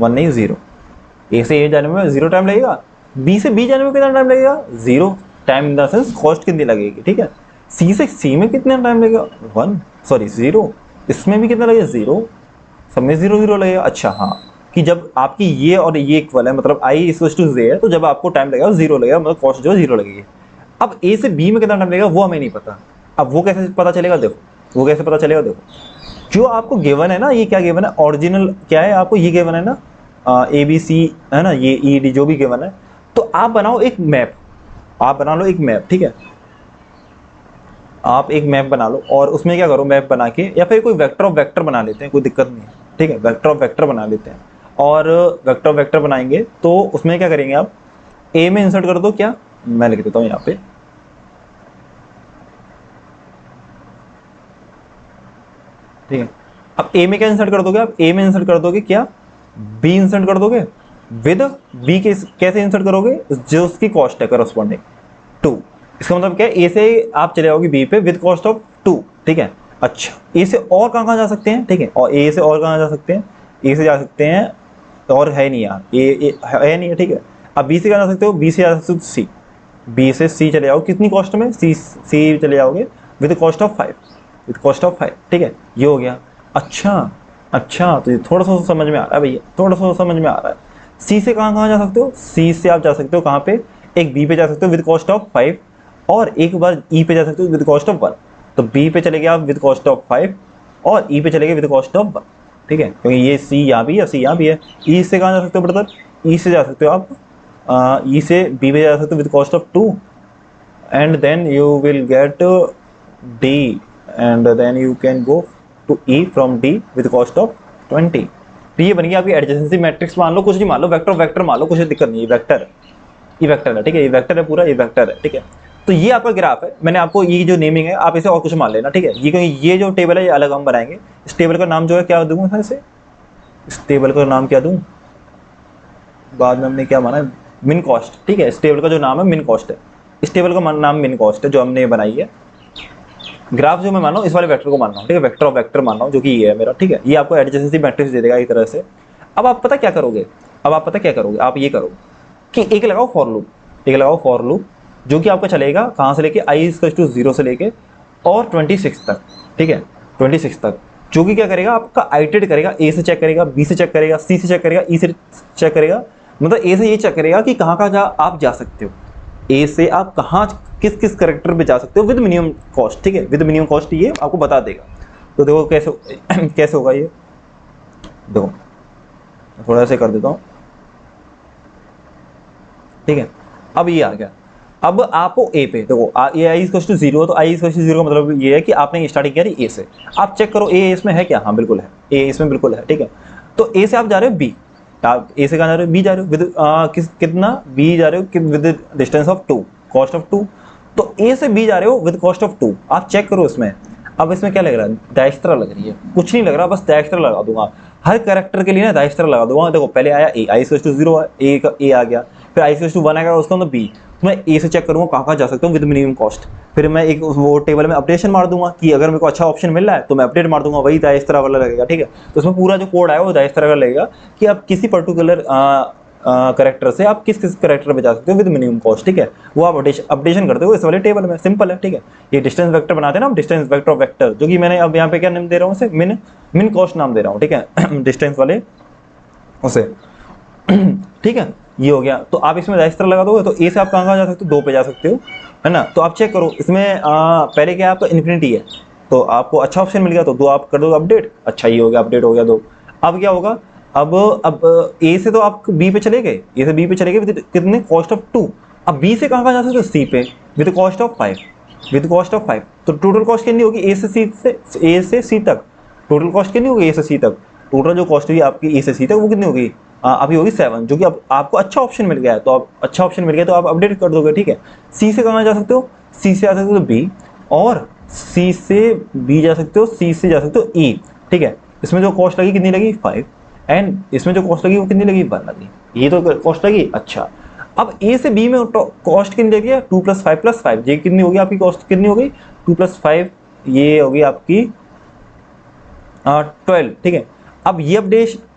नहीं 0। ए से ए जाने में 0 टाइम लगेगा। बी से बी जाने में कितना टाइम लगेगा? 0 time in the sense cost कितनी लगेगी। ठीक है, सी से सी में कितना टाइम लगेगा? 0। इसमें भी कितना लगेगा? 0। सब में 0 0 लगेगा। अच्छा हाँ, कि जब आपकी ये और ये इक्वल है, मतलब आई इक्वल्स टू जे है, तो जब आपको टाइम लगेगा 0 लगेगा, मतलब कॉस्ट जो 0 लगेगी। अब ए से बी में कितना टाइम लगेगा वो हमें नहीं पता। अब वो कैसे पता चलेगा? देखो वो कैसे पता चलेगा, देखो जो आपको गिवन है ना, ये क्या गिवन है, ओरिजिनल क्या है आपको, ये गिवन है ना, ए बी सी है ना, ये ई डी जो भी गिवन है। तो आप बनाओ एक मैप, आप बना लो एक मैप। ठीक है, आप एक मैप बना लो और उसमें क्या करो, मैप बना के, या फिर कोई वेक्टर ऑफ वेक्टर बना लेते हैं, कोई दिक्कत नहीं है। ठीक है, वेक्टर ऑफ वेक्टर बना लेते हैं और वेक्टर वेक्टर बनाएंगे तो उसमें क्या करेंगे आप, ए में इंसर्ट कर दो, क्या मैं लिख देता हूँ यहाँ पे, ठीक है। अब ए में क्या इंसर्ट कर दोगे आप, ए में इंसर्ट कर दोगे क्या, बी इंसर्ट कर दोगे विद बी के, कैसे इंसर्ट करोगे, जो उसकी कॉस्ट है करस्पॉन्डिंग 2। इसका मतलब क्या है, ए से आप चले जाओगे बी पे विद कॉस्ट ऑफ 2, ठीक है। अच्छा ए से और कहाँ कहाँ जा सकते हैं, ठीक है, और ए से और कहाँ जा सकते हैं, ए से जा सकते हैं, और है नहीं यार, ए है नहीं है, ठीक है। अब बी से कहाँ जा सकते हो, बी से जा सकते हो सी, बी से सी चले जाओ कितनी कॉस्ट में, सी चले जाओगे with cost of 5, with cost of 5, ठीक है, ये हो गया। अच्छा अच्छा, तो ये थोड़ा सा समझ में आ रहा है भैया, थोड़ा सा समझ में आ रहा है। सी से कहाँ कहाँ जा सकते हो, सी से आप जा सकते हो कहाँ पे, एक बी पे जा सकते हो विद कॉस्ट ऑफ 5, और एक बार ई पे जा सकते हो विद कॉस्ट ऑफ 1। तो बी पे चले गए आप विद कॉस्ट ऑफ 5 और ई पे चले गए विद कॉस्ट ऑफ 1, ठीक है, क्योंकि ये सी यहाँ भी है, सी यहाँ भी है। ई से कहाँ जा सकते हो ब्रदर, ई से जा सकते हो आप, ई से बी पे जा सकते हो with cost of 2, and then you will get D, and then you can go to E from D with cost of 20। तो ये बन गई आपकी एडजेसेंसी मैट्रिक्स, मान लो कुछ नहीं, मान लो वेक्टर वेक्टर मान लो, कुछ दिक्कत नहीं है, वेक्टर ये वेक्टर है, ठीक है, ये वेक्टर है पूरा, ये वेक्टर है, ठीक है। तो ये आपका ग्राफ है, मैंने आपको ये जो नेमिंग है आप इसे और कुछ मान लेना, ठीक है। ये क्योंकि ये जो टेबल है ये अलग हम बनाएंगे, इस टेबल का नाम जो है क्या दूंगा मैं इसे, इस टेबल का नाम क्या दूं, बाद में हमने क्या माना है, मिन कॉस्ट, ठीक है। इस टेबल का जो नाम है मिन कॉस्ट है, इस टेबल का नाम मिन कॉस्ट है जो हमने बनाई है। ग्राफ जो मैं मान रहा हूँ इस वाले वेक्टर को मान रहा हूँ, ठीक है, वेक्टर ऑफ वेक्टर मान रहा हूँ जो कि ये है मेरा, ठीक है। ये आपको एडजेसेंसी मैट्रिक्स दे देगा एक तरह से। अब आप पता क्या करोगे, अब आप पता क्या करोगे, आप ये करोगे कि एक लगाओ फॉर लूप, एक लगाओ फॉर लूप जो कि आपका चलेगा कहाँ से लेके i = 0 से लेके और 26 तक, ठीक है, 26 तक, जो कि क्या करेगा आपका आइटरेट करेगा, ए से चेक करेगा, बी से चेक करेगा, सी से चेक करेगा, ई से चेक करेगा, मतलब ए से ये चेक करेगा कि कहाँ कहाँ आप जा सकते हो, ए से आप कहाँ किस किस करेक्टर पे जा सकते हो विद मिनिमम कॉस्ट, ठीक है, विद मिनिमम कॉस्ट ये आपको बता देगा। तो देखो कैसे कैसे होगा ये, देखो थोड़ा ऐसे कर देता हूँ, ठीक है। अब ये आ गया, अब आपको ए पे देखो ये i = 0, तो i = 0 का मतलब ये है कि आपने स्टार्टिंग किया ए से, आप चेक करो ए इसमें है क्या, हाँ बिल्कुल है, ए इसमें बिल्कुल है, ठीक है। तो ए से आप जा रहे हो बी, आप ए से कहाँ जा रहे हो, बी जा रहे हो विद कितना, बी जा रहे हो with distance of 2, cost of 2। तो ए से बी जा रहे हो विद कॉस्ट ऑफ 2, आप चेक करो इसमें। अब इसमें क्या लग रहा है, डायस्ट्रा लग रही है, कुछ नहीं लग रहा, बस डायस्ट्रा लगा दूंगा हर कैरेक्टर के लिए ना, डायस्ट्रा लगा दूंगा। देखो पहले आया ए, i = 0 ए का ए आ गया, फिर i = 1 आएगा, उसका मतलब बी, तो मैं ए से चेक करूंगा कहाँ कहाँ जा सकता हूँ विद मिनिमम कॉस्ट, फिर मैं एक वो टेबल में अपडेशन मार दूंगा कि अगर मेरे को अच्छा ऑप्शन मिल रहा है तो मैं अपडेट मार दूंगा, वही डायस्ट्रा वाला लगेगा, ठीक है। तो उसमें पूरा जो कोड आया वो डायस्ट्रा का लगेगा कि आप किसी पर्टिकुलर करेक्टर से आप किस किस करेक्टर पे जा सकते हो विद मिनिमम कॉस्ट, ठीक है, वो आप अपडेशन करते हो इस वाले टेबल में, सिंपल है, ठीक है। ये डिस्टेंस वेक्टर बनाते हैं ना, डिस्टेंस वेक्टर ऑफ वेक्टर, जो कि मैंने अब यहाँ पे क्या नाम दे रहा हूँ, मिन मिन कॉस्ट नाम दे रहा हूँ, ठीक है, डिस्टेंस वाले उसे, ठीक है, ये हो गया। तो आप इसमें डायस्ट्रा लगा दोगे तो ए से आप कहाँ कहाँ जा सकते हो, 2 पे जा सकते हो, है ना। तो आप चेक करो इसमें पहले क्या आपका इन्फिनिटी है, तो आपको अच्छा ऑप्शन मिल गया तो 2 आप कर दो अपडेट, अच्छा ये हो गया, अपडेट हो गया 2। अब क्या होगा, अब ए से तो आप बी पे चले गए, ए से बी पे चले गए विद कितने, कॉस्ट ऑफ 2। अब बी से कहाँ कहाँ जा सकते हो, सी पे with cost of 5, with cost of 5। तो टोटल कॉस्ट कितनी होगी, ए से सी तक, टोटल कॉस्ट कितनी होगी ए से सी तक, टोटल जो कॉस्ट हुई आपकी ए से सी तक वो कितनी होगी, अभी होगी 7, जो कि अब आपको अच्छा ऑप्शन मिल गया है, तो आप अच्छा ऑप्शन मिल गया तो आप अपडेट कर दोगे, ठीक है। सी से कहाँ जा सकते हो, सी से जा सकते हो बी, और सी से बी जा सकते हो, सी से जा सकते हो ई, ठीक है। इसमें जो कॉस्ट लगी कितनी लगी 5, एंड इसमें जो कॉस्ट लगी वो कितनी लगी 1 लगी, ये तो कॉस्ट लगी। अच्छा अब ए से बी में कॉस्ट कितनी लगी है, 2 + 5 + 5, ये कितनी होगी आपकी कॉस्ट, कितनी हो गई 2 + 5, ये होगी आपकी 12, ठीक है। अब ये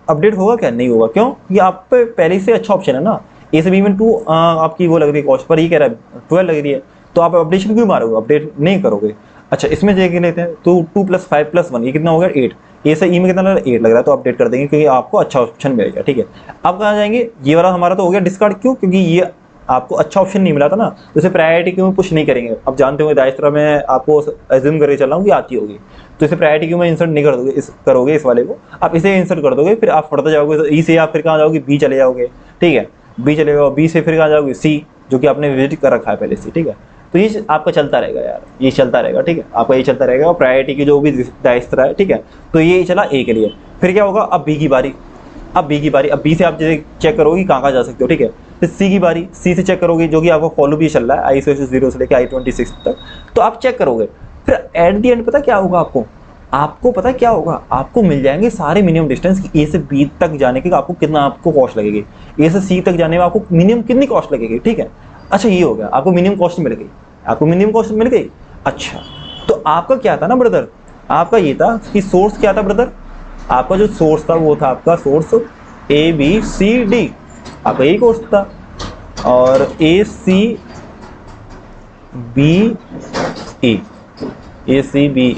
अपडेट होगा क्या, नहीं होगा, क्यों, ये आप पे पहले से अच्छा ऑप्शन है ना, ए से बी में 2 आपकी वो लग रही है कॉस्ट, पर ये कह रहा है 12 लग रही है, तो आप अपडेशन क्यों मारोगे, अपडेट नहीं करोगे। अच्छा इसमें देख लेते हैं, तो 2 + 5 + 1 ये कितना हो गया 8, ए से ई में कितना लग रहा है 8 लग रहा है, तो अपडेट कर देंगे क्योंकि आपको अच्छा ऑप्शन मिल गया, ठीक है। अब कहाँ जाएंगे, ये वाला हमारा तो हो गया डिस्कार्ड, क्यों, क्योंकि ये आपको अच्छा ऑप्शन नहीं मिला था ना, तो इसे प्रायोरिटी क्यों में पुश नहीं करेंगे। अब जानते होंगे डायस्ट्रा में आपको एज्यूम करके चल रहा हूँ कि आती होगी, तो इसे प्रायोरिटी क्यों में इंसर्ट नहीं कर दोगे, करोगे इस वाले को, आप इसे इंसर्ट कर दोगे, फिर आप पढ़ते जाओगे, ई से आप फिर कहाँ जाओगे, बी चले जाओगे, ठीक है, बी चले जाओ, बी से फिर कहाँ जाओगे, सी, जो कि आपने विजिट कर रखा है पहले से, ठीक है। तो ये आपका चलता रहेगा यार, ये चलता रहेगा, ठीक है, आपका ये चलता रहेगा, और प्रायोरिटी की जो भी डायस्ट्रा है, ठीक है। तो ये चला ए के लिए, फिर क्या होगा, अब बी की बारी। अब बी की बारी, अब बी से आप जैसे चेक करोगे कहाँ कहाँ जा सकते हो, ठीक है। फिर सी की बारी, सी से चेक करोगे जो कि आपका फॉलो भी चल रहा है I0 से लेकर I26 तक, तो आप चेक करोगे। फिर एट दी एंड पता क्या होगा आपको, आपको पता क्या होगा, आपको मिल जाएंगे सारे मिनिमम डिस्टेंस कि ए से बी तक जाने के आपको कितना आपको कॉस्ट लगेगी, ए से सी तक जाने में आपको मिनिमम कितनी कॉस्ट लगेगी, ठीक है। अच्छा ये हो गया, आपको मिनिमम कॉस्ट मिल गई, आपको मिनिमम कॉस्ट मिल गई। अच्छा तो आपका क्या था ना ब्रदर, आपका ये था कि सोर्स क्या था ब्रदर, आपका जो सोर्स था वो था आपका सोर्स ABCD, आपका यही कोर्स था। और ACBE, ACB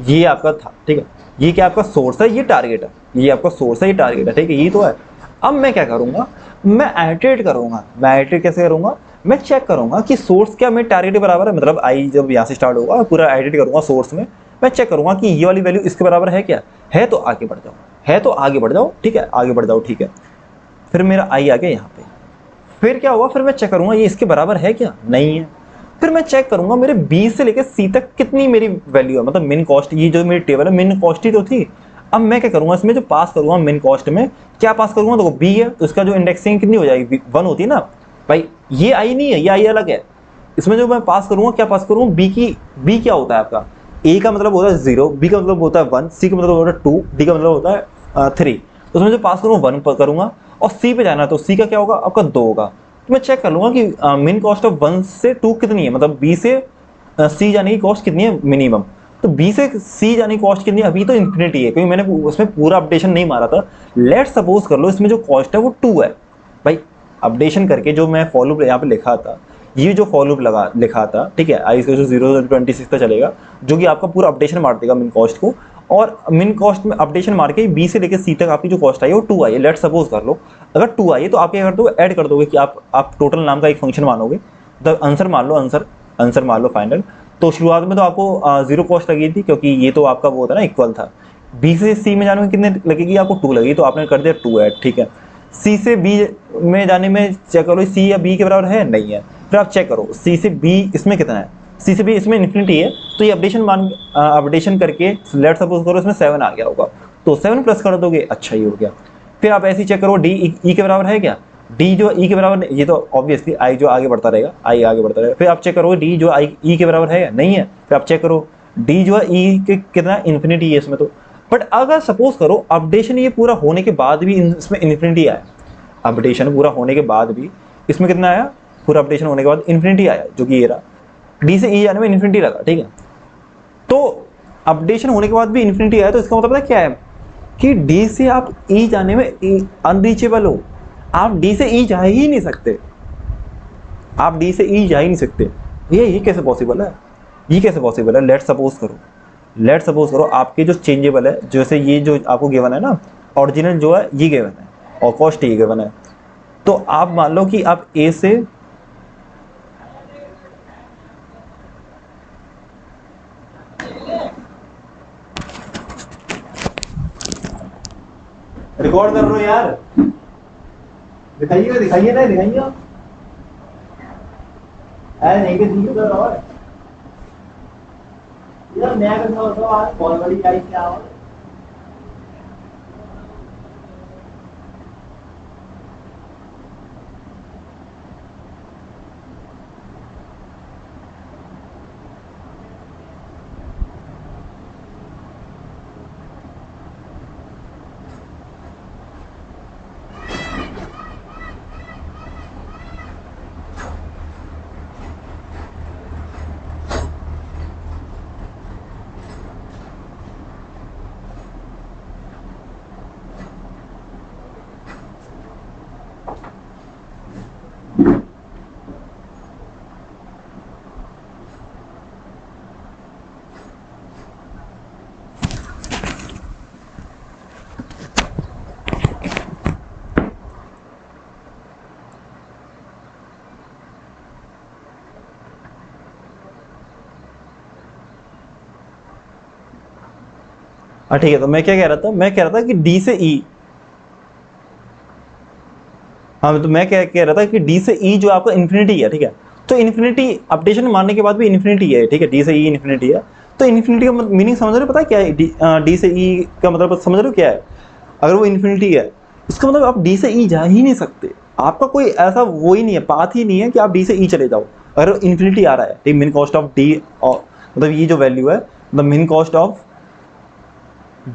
ये आपका था, ठीक है। ये क्या आपका सोर्स है, ये टारगेट है, ये आपका सोर्स है, ये टारगेट है, ठीक है, ये तो है। अब मैं क्या करूंगा, मैं आइटरेट करूंगा। मैं आइटरेट कैसे करूंगा, मैं चेक करूंगा कि सोर्स क्या मेरे टारगेट के बराबर है, मतलब आई जब यहाँ से स्टार्ट होगा पूरा आइटरेट करूंगा सोर्स में, मैं चेक करूंगा कि ये वाली वैल्यू इसके बराबर है क्या, है तो आगे बढ़ जाओ, है तो आगे बढ़ जाओ, ठीक है, आगे बढ़ जाओ, ठीक है। फिर मेरा आई आ गया यहाँ पे, फिर क्या हुआ, फिर मैं चेक करूंगा ये इसके बराबर है क्या, नहीं है। फिर मैं चेक करूंगा मेरे बी से लेकर सी तक कितनी मेरी वैल्यू है, मतलब मिन कॉस्ट, ये जो मेरी टेबल है मिन कॉस्ट ही तो थी। अब मैं क्या करूंगा, इसमें जो पास करूंगा मिन कॉस्ट में क्या पास करूंगा, तो बी है तो इसका जो इंडेक्सिंग कितनी हो जाएगी, 1 होती है ना भाई, ये आई नहीं है, ये आई अलग है। इसमें जो मैं पास करूंगा क्या पास करूंगा, बी की, बी क्या होता है आपका, ए का मतलब होता है 0, बी का मतलब होता है 1, सी का मतलब होता है 2, डी का मतलब होता है 3। तो उसमें जो पास करूंगा 1 करूंगा, और सी पे जाना है तो सी का क्या होगा आपका 2 होगा। तो मैं चेक कर लूंगा कि मिन कॉस्ट ऑफ 1 से 2 कितनी है, मतलब बी से सी जाने की कॉस्ट कितनी है मिनिमम। तो बी से सी जाने की कॉस्ट कितनी है, अभी तो इन्फिनिटी है क्योंकि मैंने उसमें पूरा अपडेशन नहीं मारा था। लेट सपोज कर लो इसमें जो कॉस्ट है वो 2 है भाई। अपडेशन करके जो मैं फॉलो यहाँ पे लिखा था, ये जो फॉलो लगा लिखा था, ठीक है, I0 से 26 तक चलेगा, जो कि आपका पूरा अपडेशन मार देगा मिन कॉस्ट को। और मिन कॉस्ट में अपडेशन मार के बी से लेकर सी तक आपकी जो कॉस्ट आई है वो 2 आई है। लेट सपोज कर लो अगर 2 आई है तो आप क्या कर दोगे, ऐड कर दोगे कि आप टोटल नाम का एक फंक्शन मानोगे, तो आंसर मान लो, आंसर मान लो फाइनल। तो शुरुआत में तो आपको 0 कॉस्ट लगी थी क्योंकि ये तो आपका वो था ना इक्वल था। बी से सी में जाने में कितने लगेगी, आपको 2 लगेगी, तो आपने कर दिया 2 ऐड, ठीक है। सी से बी में जाने में चेक करो सी या बी के बराबर है, नहीं है। फिर आप चेक करो सी से बी इसमें कितना है, सी से बी इसमें इन्फिनिटी है, तो ये अपडेशन करके लेट सपोज करो इसमें 7 आ गया होगा, तो 7 प्लस कर दोगे, अच्छा ही हो गया। फिर आप ऐसे ही चेक करो डी ई के बराबर है क्या, डी जो ई के बराबर, ये तो ऑब्वियसली आई जो आगे बढ़ता रहेगा, आई आगे बढ़ता रहेगा। फिर आप चेक करोगे डी जो आई ई के बराबर है या नहीं है, फिर आप चेक करो डी जो है ई के कितना इन्फिनिटी है इसमें। तो बट अगर सपोज करो अपडेशन ये पूरा होने के बाद भी इसमें इन्फिनिटी आया, अपडेशन पूरा होने के बाद भी इसमें कितना आया, पूरा अपडेशन होने के बाद इन्फिनिटी आया, जो कि ये रहा, डी से ई जाने में इन्फिनिटी लगा, ठीक है। तो अपडेशन होने के बाद भी इन्फिनिटी आया, तो इसका मतलब क्या है कि डी से आप ई जाने में अनरीचेबल हो, आप डी से ई जा ही नहीं सकते, आप डी से ई जा ही नहीं सकते। ये कैसे पॉसिबल है, ये कैसे पॉसिबल है। लेट सपोज करो आपके जो चेंजेबल है, जैसे ये जो आपको गिवन है ना, ओरिजिनल जो है ये गिवन है और कॉस्ट ये गिवन है, तो आप मान लो कि आप ए से रिकॉर्ड कर रहे हो यार, दिखाइए ना नहीं कि ठीक है। और यार मैं कर रहा हूं आज बहुत बड़ी आई क्या हो। ठीक है, तो मैं क्या कह रहा था, मैं कह रहा था कि डी से ई, हाँ तो मैं क्या कह रहा था कि डी से ई जो आपका इन्फिनिटी है, ठीक है, तो इन्फिनिटी अपडेशन मारने के बाद भी इन्फिनिटी है, ठीक है, डी से ई इन्फिनिटी है। तो इन्फिनिटी का मीनिंग समझ रहे हो, पता है क्या है डी से ई का मतलब समझ रहे हो क्या है। अगर वो इन्फिनिटी है, इसका मतलब आप डी से ई जा ही नहीं सकते। आपका कोई ऐसा वो ही नहीं है, पाथ ही नहीं है कि आप डी से ई चले जाओ। अगर इन्फिनिटी आ रहा है, ठीक, मिन कॉस्ट ऑफ डी, मतलब ये जो वैल्यू है, मतलब मिन कॉस्ट ऑफ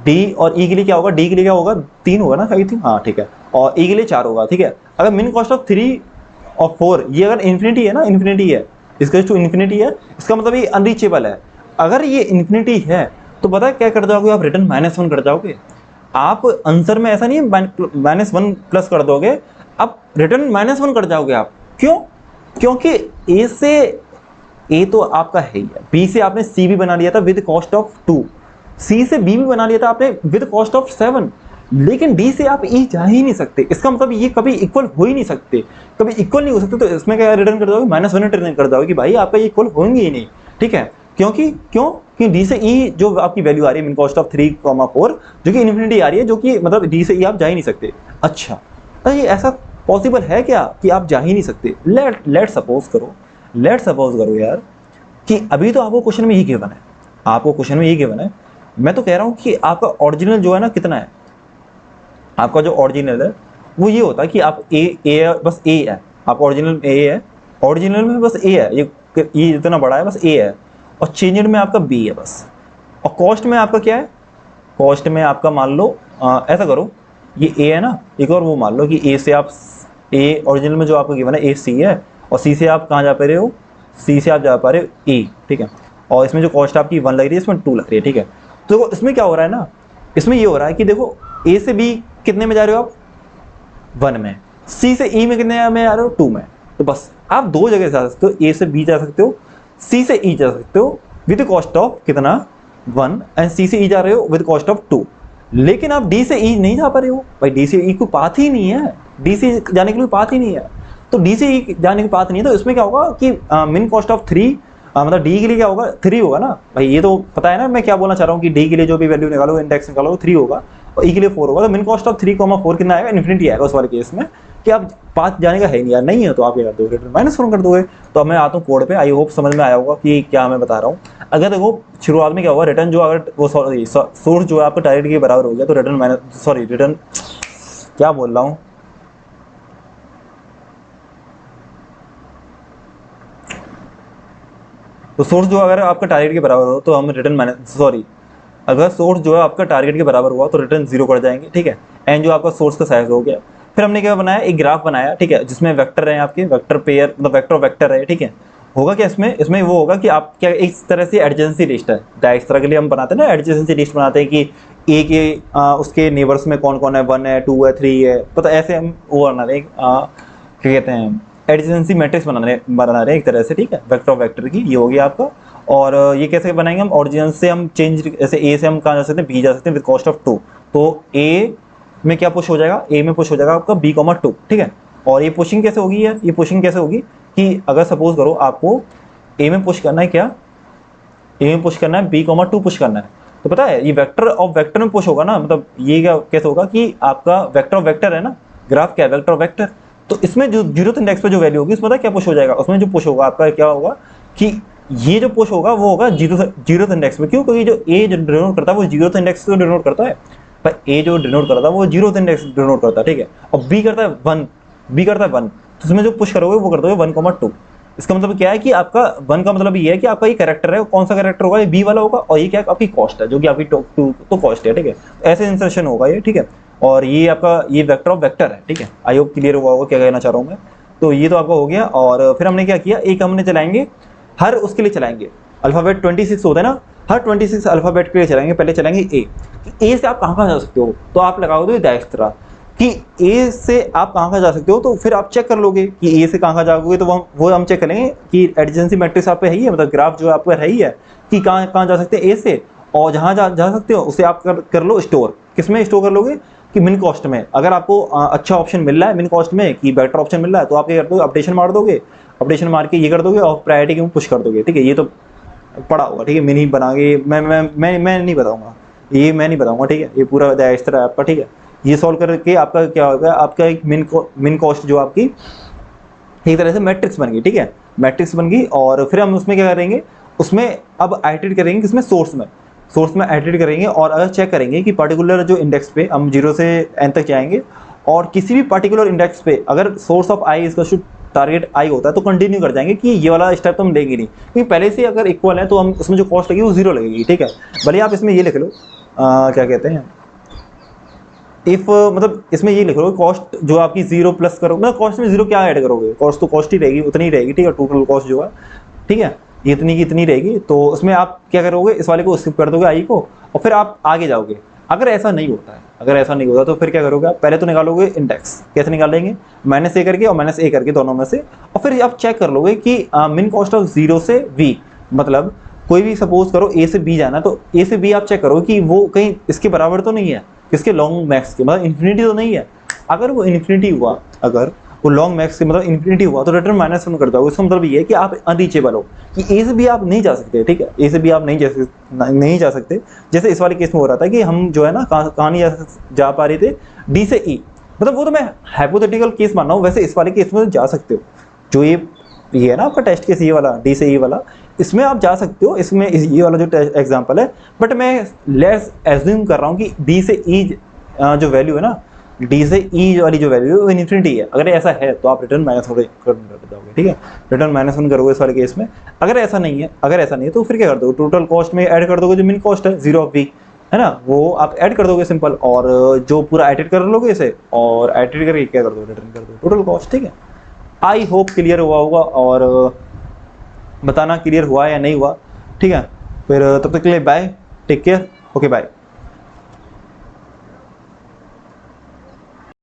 डी और ई के लिए क्या होगा, डी के लिए क्या होगा, 3 होगा ना, आई थिंक, हाँ ठीक है, और ई के लिए 4 होगा, ठीक है। अगर मिन कॉस्ट ऑफ 3 और 4 ये अगर इन्फिनिटी है ना, इन्फिनिटी है, इसका टू इन्फिनिटी है, इसका मतलब ये अनरीचेबल है। अगर ये इन्फिनिटी है तो पता है क्या कर जाओगे आप, रिटर्न -1 कर जाओगे। आप आंसर में ऐसा नहीं है -1 प्लस कर दोगे, आप रिटर्न -1 कर जाओगे आप। क्यों? क्योंकि ए से ए तो आपका है ही है, बी से आपने सी भी बना लिया था विद कॉस्ट ऑफ 2, सी से बी भी बना लिया था आपने विद कॉस्ट ऑफ 7, लेकिन डी से आप ई जा ही नहीं सकते। इसका मतलब ये कभी इक्वल हो ही नहीं सकते, कभी इक्वल नहीं हो सकते। तो इसमें क्या रिटर्न कर दोगे, -1 रिटर्न कर दोगे कि भाई आपका ये इक्वल होंगे ही नहीं, ठीक है। क्योंकि डी से ई जो आपकी वैल्यू आ रही है मिन कॉस्ट ऑफ 3,4 जो कि इन्फिनिटी आ रही है, जो कि मतलब डी से ई आप जा ही नहीं सकते। अच्छा, तो ये ऐसा पॉसिबल है क्या कि आप जा ही नहीं सकते? लेट सपोज करो यार कि अभी तो आपको क्वेश्चन में ये गिवन है, आपको क्वेश्चन में ये गिवन है, मैं तो कह रहा हूँ कि आपका ओरिजिनल जो है ना कितना है, आपका जो ओरिजिनल है वो ये होता है कि आप ए बस ए है, आपका ओरिजिनल ए है, ओरिजिनल में बस ए है, ये इतना बड़ा है बस ए है, और चेंजड में आपका बी है बस। और कॉस्ट में आपका क्या है, कॉस्ट में आपका मान लो ऐसा करो, ये ए है ना, एक और वो मान लो कि ए से आप ए ओरिजिनल में जो आपको गिवन है ए सी है, और सी से आप कहाँ जा पा रहे हो, सी से आप जा पा रहे हो ए, ठीक है। और इसमें जो कॉस्ट आपकी 1 लग रही है, इसमें 2 लग रही है, ठीक है। तो इसमें क्या हो रहा है ना, इसमें ये हो रहा है कि देखो ए से बी कितने में जा रहे हो आप, 1 में, सी से ई में कितने में आ रहे हो, 2 में। तो बस आप 2 जगह जा सकते हो, ए से बी जा सकते हो, सी से ई जा सकते हो विद कॉस्ट ऑफ कितना 1, एंड सी से ई जा रहे हो विद कॉस्ट ऑफ 2। लेकिन आप डी से ई नहीं जा पा रहे हो भाई, डी से ई को पाथ ही नहीं है, डी से जाने के लिए पाथ ही नहीं है। तो डी से ई जाने की पाथ नहीं है, तो इसमें क्या होगा कि मिन कॉस्ट ऑफ 3, मतलब डी के लिए क्या होगा, 3 होगा ना भाई, ये तो पता है ना मैं क्या बोलना चाह रहा हूँ कि डी के लिए जो भी वैल्यू निकालो, इंडेक्स निकालो, 3 होगा, और ई के लिए 4 होगा। तो मिन कॉस्ट ऑफ 3,4 कितना आएगा, इन्फिनिटी आएगा उस वाले केस में, कि आप पाथ जाने का है नहीं यार, नहीं है तो आप क्या कर दोगे, रिटर्न -1 कर दोगे। तो अब मैं आता हूँ कोड पे, आई होप समझ में आया होगा कि क्या मैं बता रहा हूँ। अगर देखो शुरुआत में क्या होगा, रिटर्न जो अगर वो सोर्स जो है आपका टारगेट के बराबर हो गया, तो रिटर्न क्या बोल रहा हूँ, तो सोर्स जो अगर आपका टारगेट के बराबर हो तो हम अगर सोर्स जो है आपका टारगेट के बराबर हुआ तो रिटर्न 0 कर जाएंगे, ठीक है। एंड जो आपका सोर्स का साइज हो गया, फिर हमने क्या बनाया, एक ग्राफ बनाया, ठीक है, जिसमें वेक्टर है आपके, वेक्टर पेयर, मतलब वेक्टर है, ठीक है। होगा क्या इसमें वो होगा कि आप क्या एक तरह से एडजेंसी लिस्ट है, इस तरह के लिए हम बनाते हैं ना, एडजेंसी लिस्ट बनाते हैं कि ए के उसके नेबर्स में कौन कौन है, 1 है, 2 है, 3 है, तो ऐसे हम वो बना रहे हैं, क्या कहते हैं, एडजेंसी मैट्रिक्स बना रहे हैं एक तरह से, ठीक है, वेक्टर ऑफ वेक्टर की, ये हो गया आपका। और ये कैसे बनाएंगे हम, ओरिजिन से हम चेंज, जैसे ए से हम कहाँ जा सकते हैं, बी जा सकते हैं विद कॉस्ट ऑफ 2। तो ए में क्या पुश हो जाएगा, ए में पुश हो जाएगा आपका b,2, ठीक है। और ये पुशिंग कैसे होगी यार, ये पुशिंग कैसे होगी कि अगर सपोज करो आपको ए में पुश करना है, क्या ए में पुश करना है, b,2 पुश करना है, तो पता है ये वेक्टर ऑफ वेक्टर में पुश होगा ना, मतलब ये क्या कैसे होगा कि आपका वेक्टर ऑफ वेक्टर है ना, ग्राफ क्या है, वेक्टर ऑफ वेक्टर, तो इसमें जो 0th इंडेक्स पे जो वैल्यू होगी उसमें क्या पुश हो जाएगा, उसमें जो पुश होगा आपका क्या होगा कि ये जो पुश होगा वो होगा 0th इंडेक्स में। क्यों? क्योंकि जो ए जो डिनोट करता है वो 0th इंडेक्स को डिनोट करता है, पर ए जो डिनोट करता है वो 0th इंडेक्स डिनोट करता है, ठीक है। और बी करता है 1, तो इसमें जो पुश करोगे वो कर दोगे 1,2। इसका मतलब क्या है कि आपका 1 का मतलब ये है कि आपका ये कैरेक्टर है, कौन सा कैरेक्टर होगा, ये बी वाला होगा, और ये क्या है आपकी कॉस्ट है, जो कि आपकी तो कॉस्ट है, ठीक है। ऐसे इंसर्शन होगा ये, ठीक है। और ये आपका ये वेक्टर ऑफ वेक्टर है, ठीक है। आई होप क्लियर हुआ होगा क्या कहना चाह रहा हूँ मैं। तो ये तो आपका हो गया। और फिर हमने क्या किया, एक हमने चलाएंगे हर उसके लिए चलाएंगे, अल्फाबेट 26 होता है ना, हर 26 अल्फाबेट के लिए चलाएंगे। पहले चलाएंगे ए से आप कहाँ जा सकते हो, तो आप लगाओगे डायरेक्ट कि ए से आप कहाँ जा सकते हो, तो फिर आप चेक कर लोगे कि ए से कहाँ जाओगे, तो वो हम चेक करेंगे कि एडजेंसी मैट्रिक्स आप पे है ही है, मतलब ग्राफ जो आप पर है ही है कि कहाँ जा सकते हैं ए से, और जहाँ जा सकते हो उसे आप कर लो स्टोर। किसमें स्टोर कर लोगे कि मिन कॉस्ट में। अगर आपको अच्छा ऑप्शन मिल रहा है मिन कॉस्ट में कि बेटर ऑप्शन मिल रहा है, तो आप क्या कर दोगे, अपडेशन मार दोगे, अपडेशन मार के ये कर दोगे और प्रायोरिटी में पुश कर दोगे, ठीक है। ये तो पड़ा होगा, ठीक है, मिनी बनागे, मैं नहीं बताऊंगा, ये मैं नहीं बताऊंगा, ठीक है। ये पूरा इस तरह आपका, ठीक है। ये सॉल्व करके आपका क्या होगा, आपका एक मिन कॉस्ट जो आपकी एक तरह से मैट्रिक्स बन गई, ठीक है, मैट्रिक्स बन गई। और फिर हम उसमें क्या करेंगे, उसमें अब आइटरेट करेंगे किसमें, सोर्स में। सोर्स में एडिट करेंगे और अगर चेक करेंगे कि पर्टिकुलर जो इंडेक्स पे हम 0 से n तक जाएंगे और किसी भी पर्टिकुलर इंडेक्स पे अगर सोर्स ऑफ आई इसका टारगेट आई होता है तो कंटिन्यू कर जाएंगे कि ये वाला स्टेप तो हम लेंगे नहीं, क्योंकि पहले से अगर इक्वल है तो हम उसमें जो कॉस्ट लगेगी वो 0 लगेगी, ठीक है। भले आप इसमें ये लिख लो क्या कहते हैं, इफ मतलब इसमें ये लिख लो कॉस्ट जो आपकी 0 प्लस करो, मतलब कॉस्ट में 0 क्या ऐड करोगे, कॉस्ट तो कॉस्ट ही रहेगी, उतनी ही रहेगी, ठीक है, टोटल कॉस्ट जो है, ठीक है, ये इतनी की इतनी रहेगी। तो उसमें आप क्या करोगे, इस वाले को स्किप कर दोगे आई को और फिर आप आगे जाओगे। अगर ऐसा नहीं होता है, अगर ऐसा नहीं होता तो फिर क्या करोगे आप, पहले तो निकालोगे इंडेक्स, कैसे निकालेंगे, -a करके और -a करके दोनों में से, और फिर आप चेक कर लोगे कि मिन कॉस्ट ऑफ 0 से v, मतलब कोई भी सपोज करो a से b जाना, तो a से b आप चेक करो कि वो कहीं इसके बराबर तो नहीं है, किसके, लॉन्ग मैक्स के, मतलब इन्फिनिटी तो नहीं है। अगर वो इन्फिनिटी हुआ, अगर वो लॉन्ग मैक्स के मतलब इन्फिनिटी हुआ तो रिटर्न -1 कर दो। इसका मतलब ये है कि आप अनरीचेबल हो, कि ए से बी आप नहीं जा सकते, ठीक है, ए से बी आप नहीं जा सकते। जैसे इस वाले केस में हो रहा था कि हम जो है ना कहाँ नहीं जा पा रहे थे, डी से ई, मतलब वो तो मैं हाइपोथेटिकल केस मान रहा हूँ, वैसे इस वाले केस में जा सकते हो। जो ये है ना आपका टेस्ट केस, ये वाला डी से ई वाला, इसमें आप जा सकते हो, इसमें ये वाला जो एग्जाम्पल है। बट मैं लेट्स एज्यूम कर रहा हूँ कि डी से ई जो वैल्यू है ना, डी से ई वाली जो वैल्यू है वो इन्फिनिटी है। अगर ऐसा है तो आप रिटर्न -1 कर दोगे, ठीक है, रिटर्न -1 करोगे इस वाले केस में। अगर ऐसा नहीं है, अगर ऐसा नहीं है तो फिर क्या कर दोगे, टोटल कॉस्ट में ऐड कर दोगे जो मिन कॉस्ट है 0 ऑफ v, है ना, वो आप ऐड कर दोगे सिंपल, और जो पूरा एडिट कर लोगे इसे, और एडिट करके क्या कर दोगे, रिटर्न कर दोगे टोटल कॉस्ट, ठीक है। आई होप क्लियर हुआ होगा, और बताना क्लियर हुआ या नहीं हुआ, ठीक है। फिर तब तक के लिए bye, take care, okay bye.